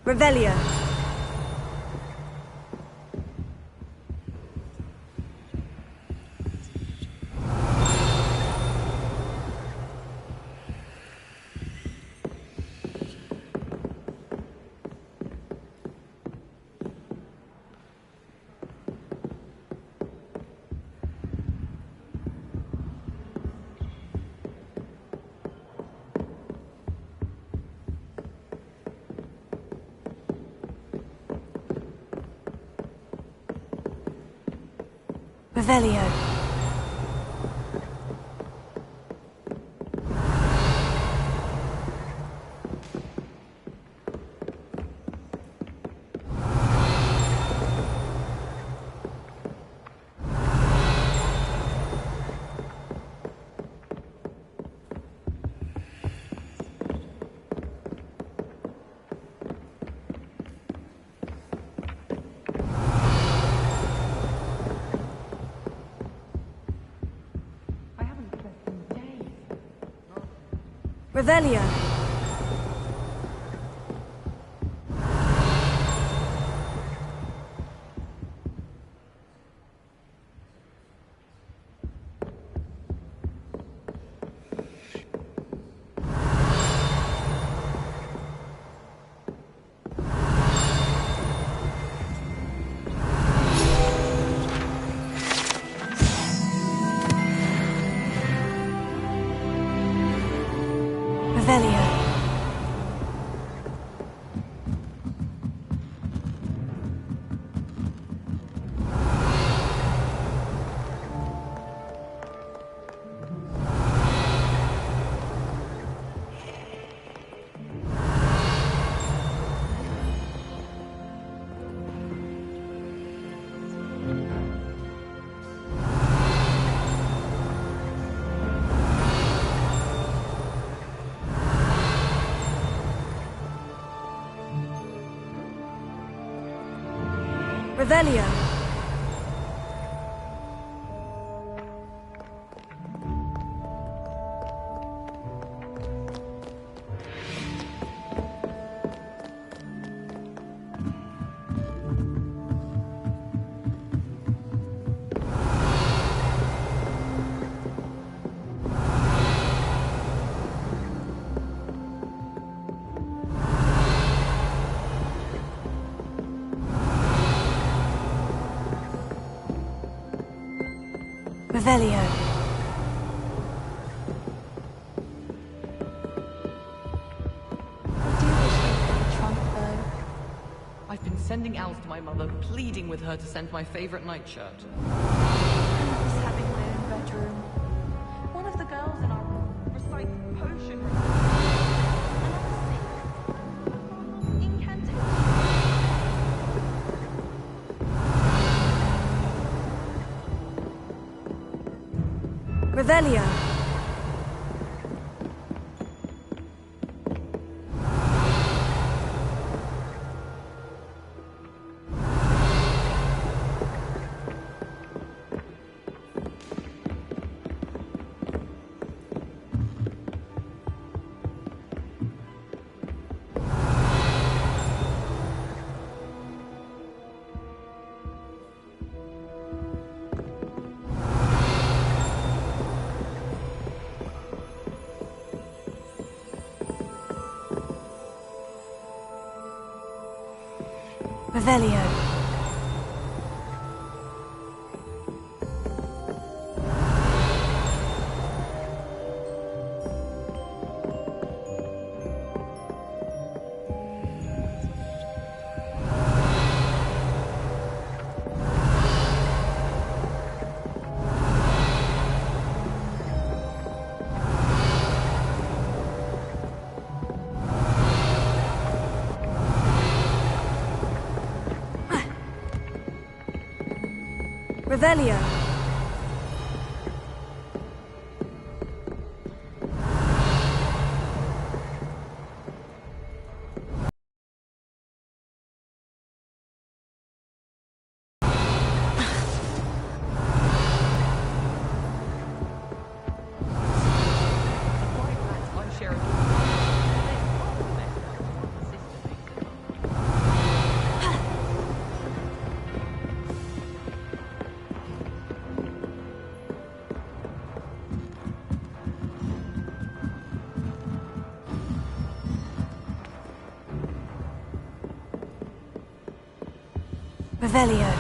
Revelio. Revelio. Revelio. Revelio. Revelio. Revelio. I've been sending owls to my mother, pleading with her to send my favorite nightshirt. I'm just having my own bedroom. One of the girls in our room recites potion Revelio. Revelio. Revelio. Revelio.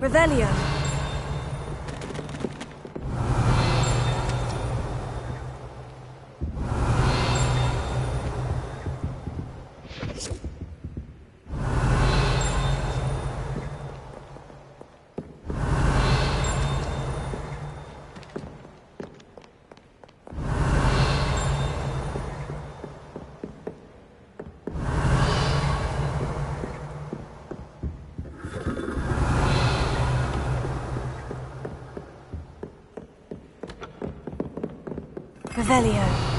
Revelio. Revelio.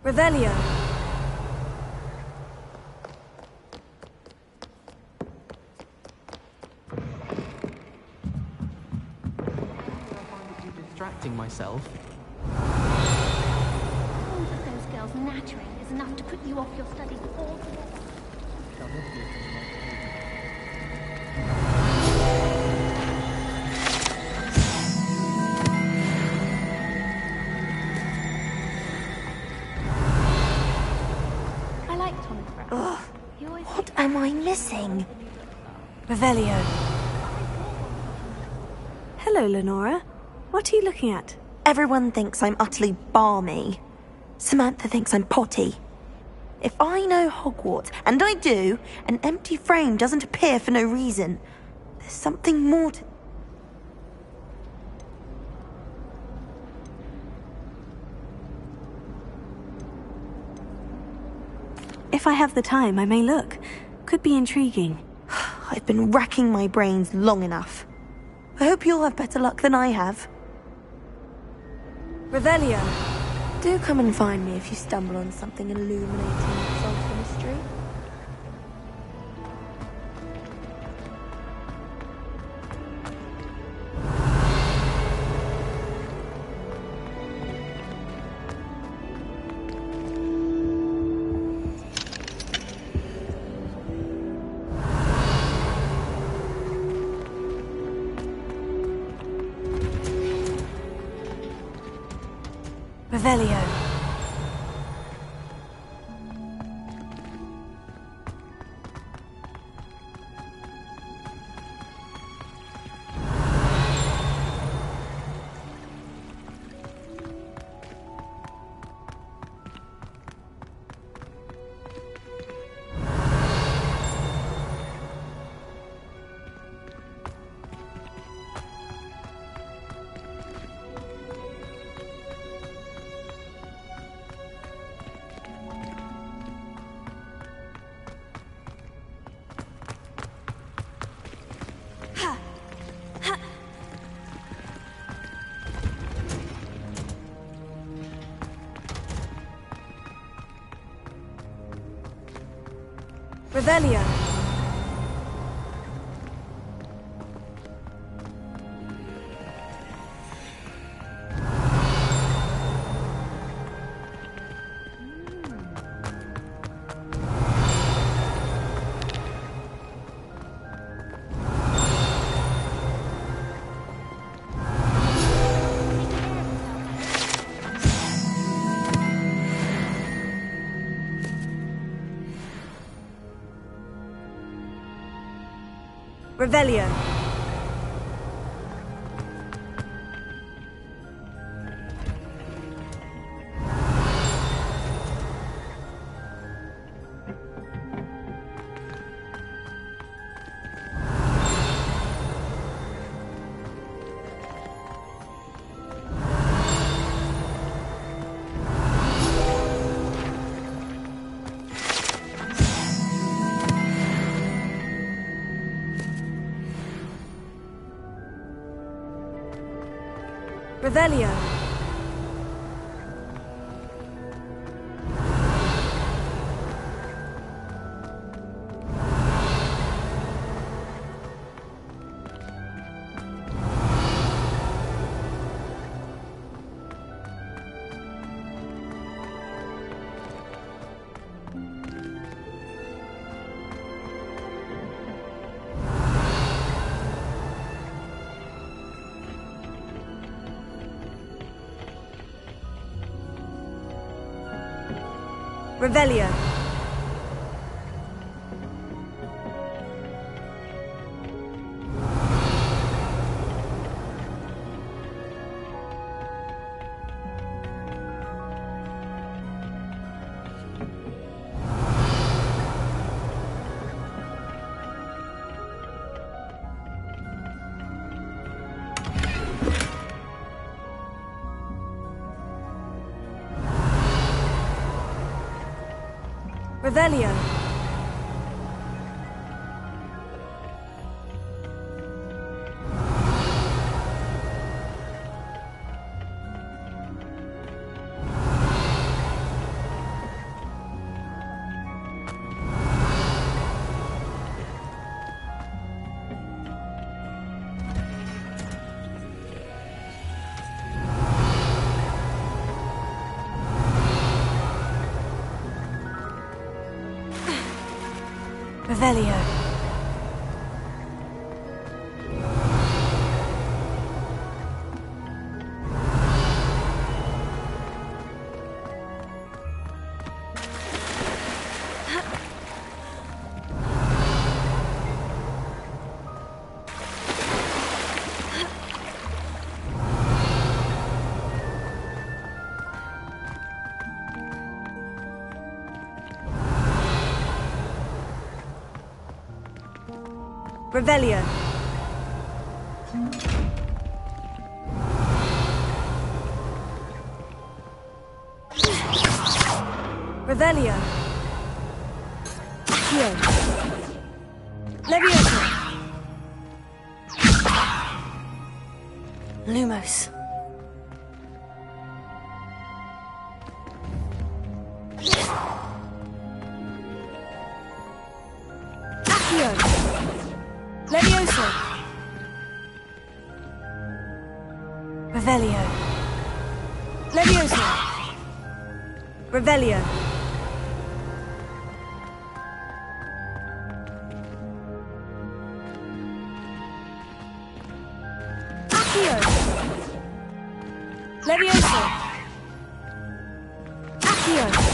Revelio. Distracting myself. Going with those girls nattering is enough to put you off your studies altogether. What am I missing? Revelio. Hello, Lenora. What are you looking at? Everyone thinks I'm utterly balmy. Samantha thinks I'm potty. If I know Hogwarts, and I do, an empty frame doesn't appear for no reason. There's something more to... If I have the time, I may look. Could be intriguing. I've been racking my brains long enough. I hope you'll have better luck than I have. Revelio. Do come and find me if you stumble on something illuminating the solved mystery. Revelio. Revelio. Revelio. Revelio. Revelio. Revelio. Revelio. Revelio. Revelio. Accio. Levioso. Lumos. Accio. Levioso. Revelio. Levioso. Revelio. Accio. Levioso. Accio.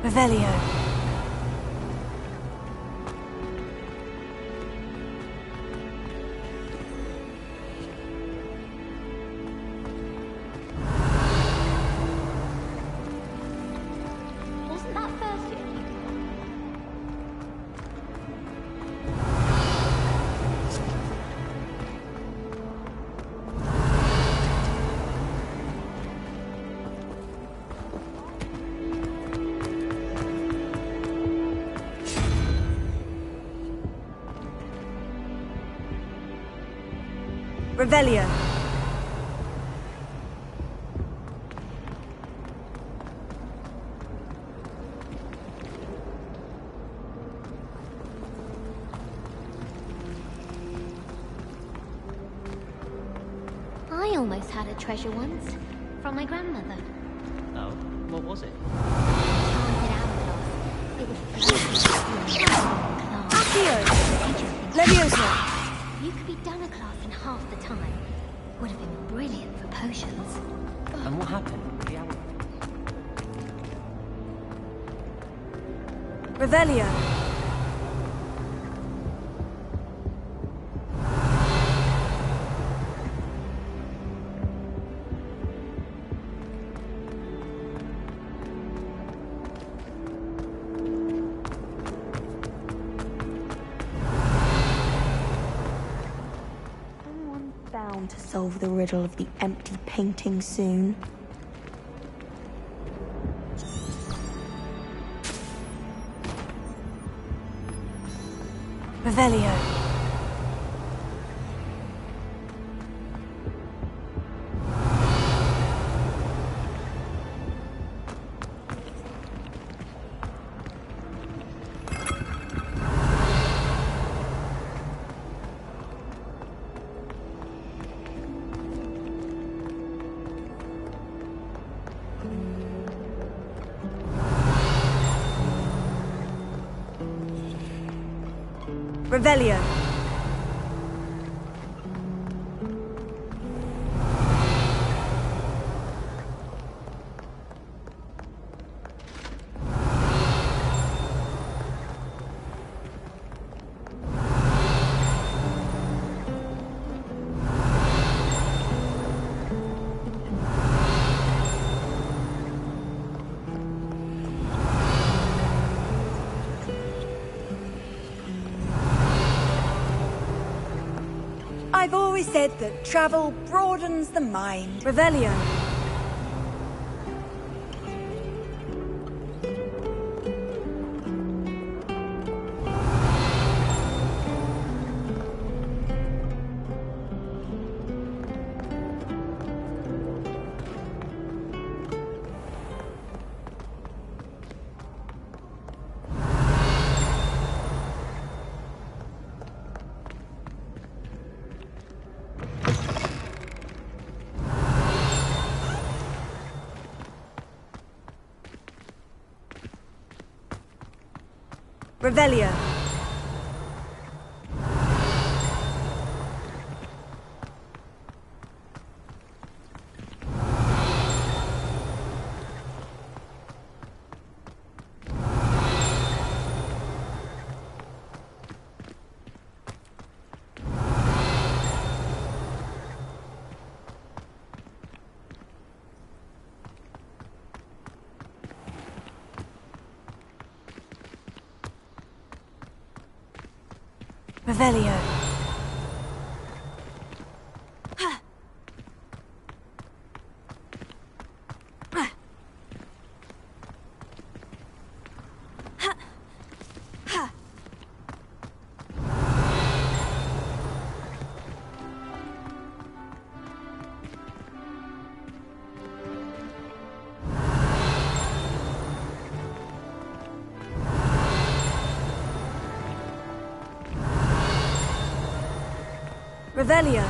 Revelio. Wasn't that first year? Revelio. I almost had a treasure once. From my grandmother. Oh, what was it? It would Accio! Leviosa! You could be done a class in half the time. Would have been brilliant for potions. And what happened with the owl? Revelio. Someone's bound to solve the riddle of the empty painting soon. Revelio. Revelio. I've always said that travel broadens the mind. Revelio. Revelio. Revelio. Revelio.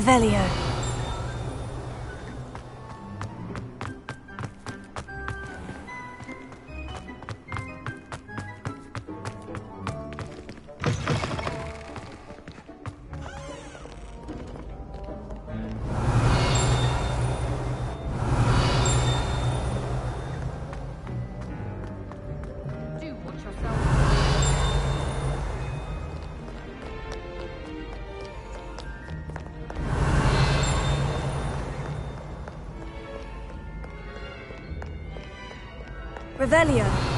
Revelio. Revelio.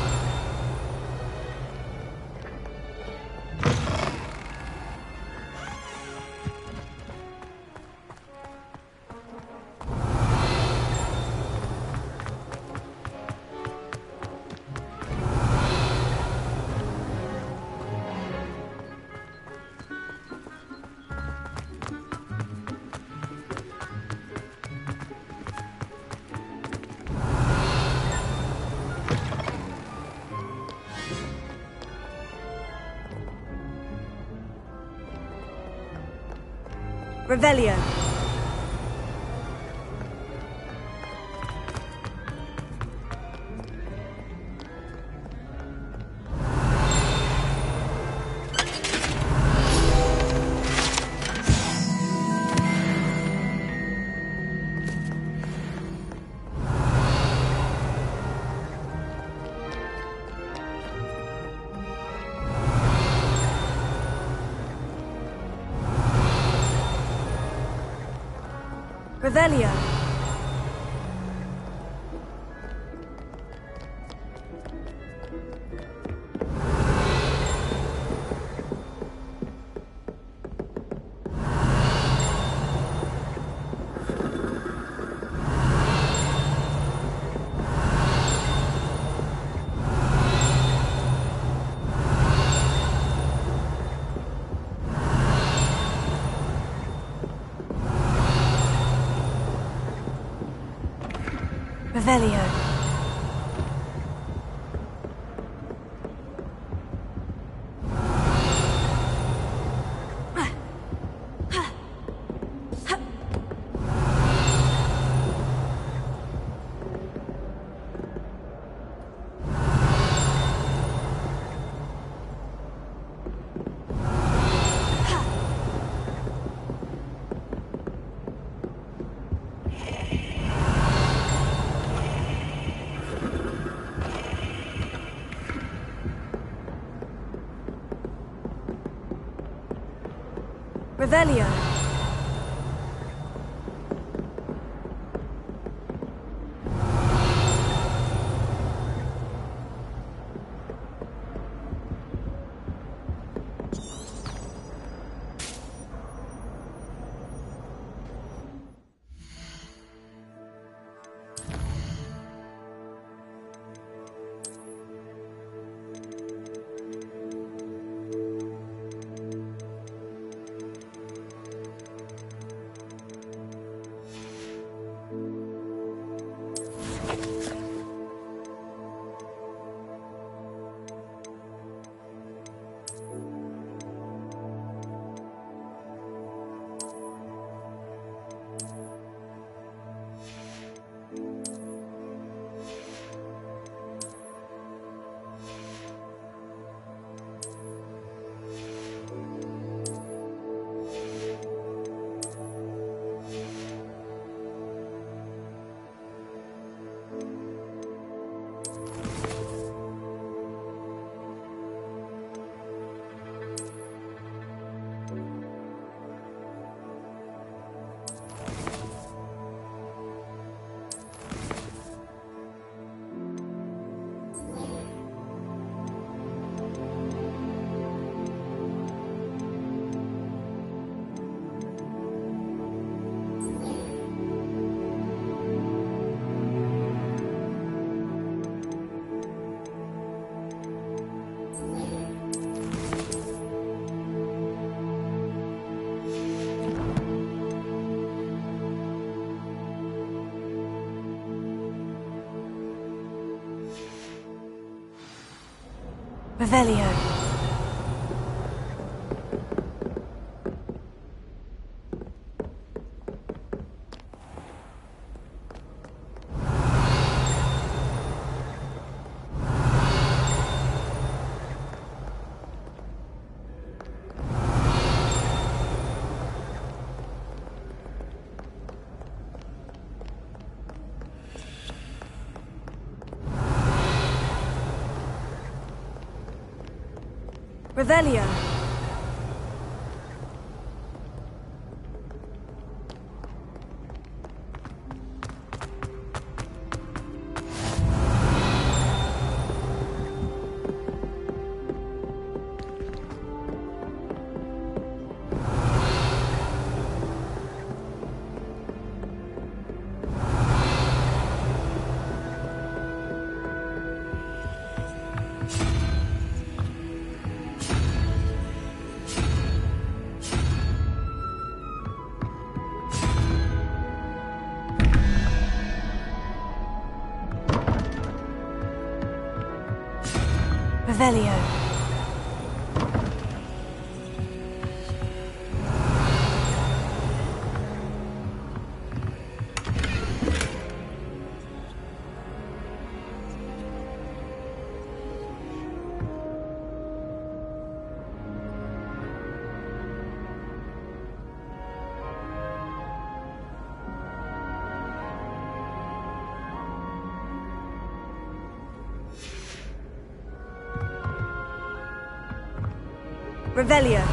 Revelio. Revelio. Revelio. Revelio. Revelio. Revelio. Revelio. Revelio.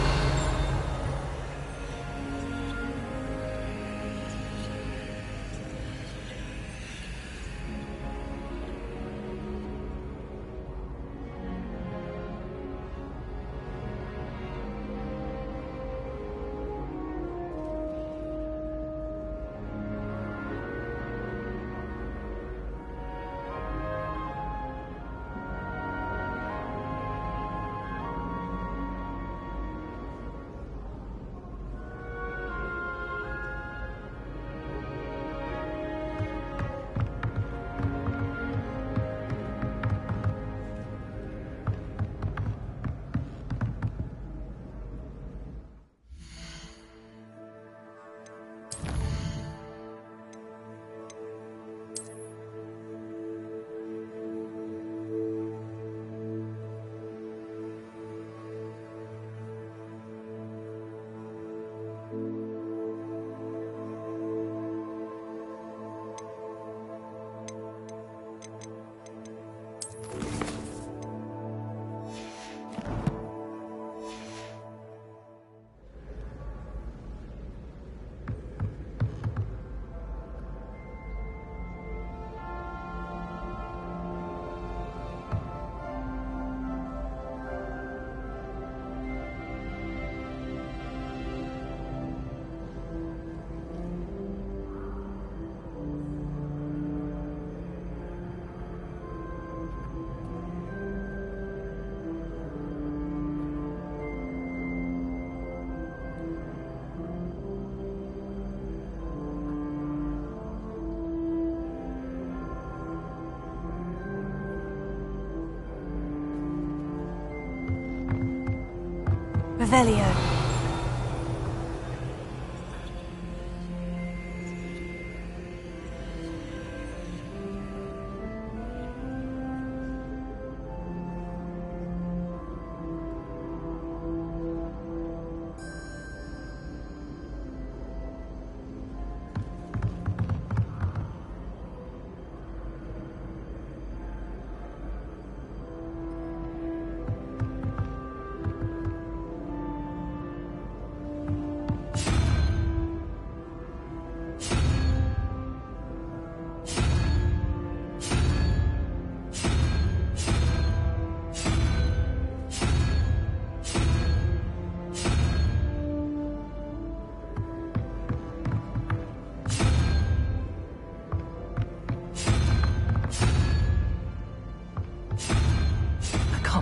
Revelio.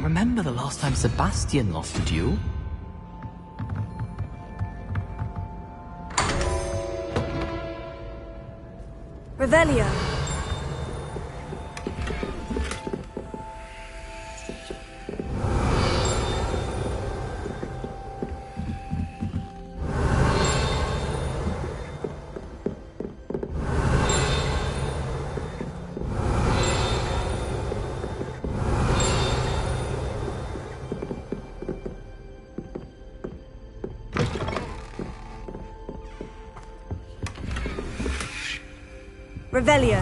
Remember the last time Sebastian lost a duel? Revelio. Revelio.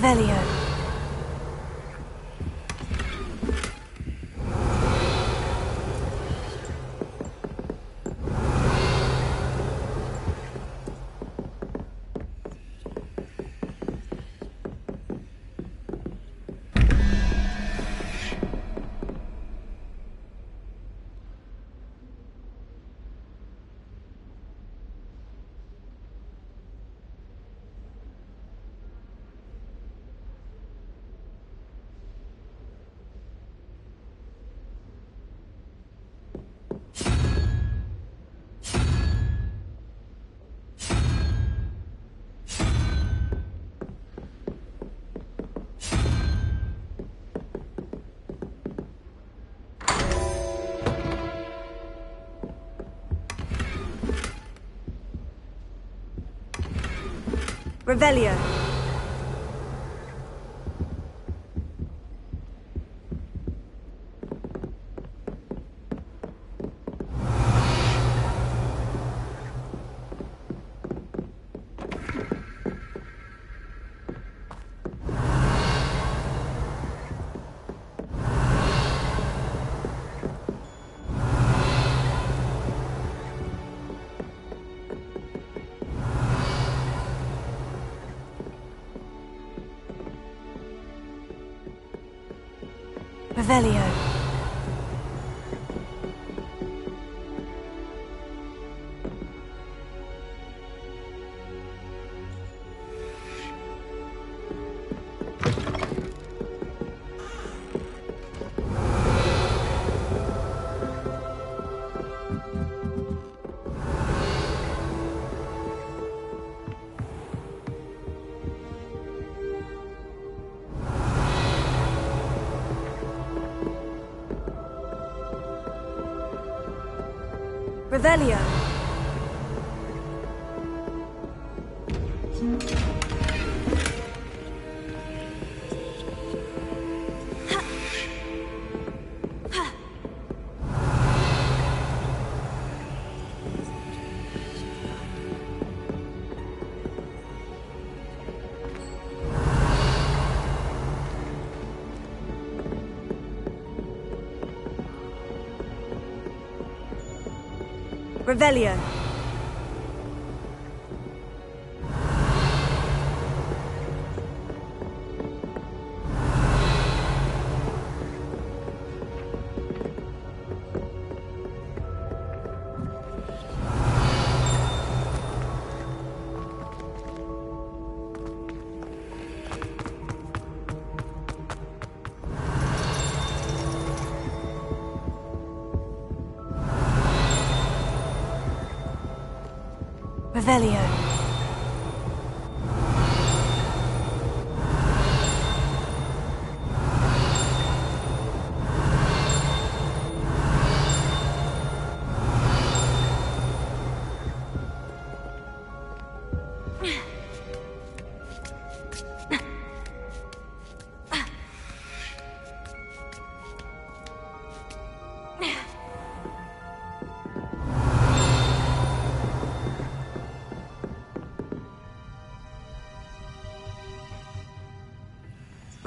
Revelio. Revelio. Revelio. Revelio. Revelio. Revelio.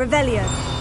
Revelio.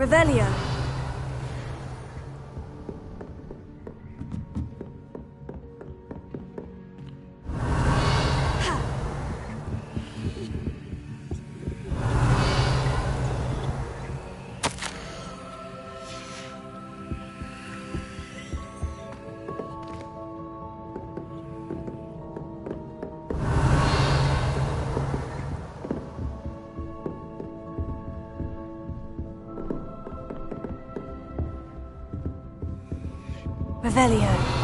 Revelio. Revelio.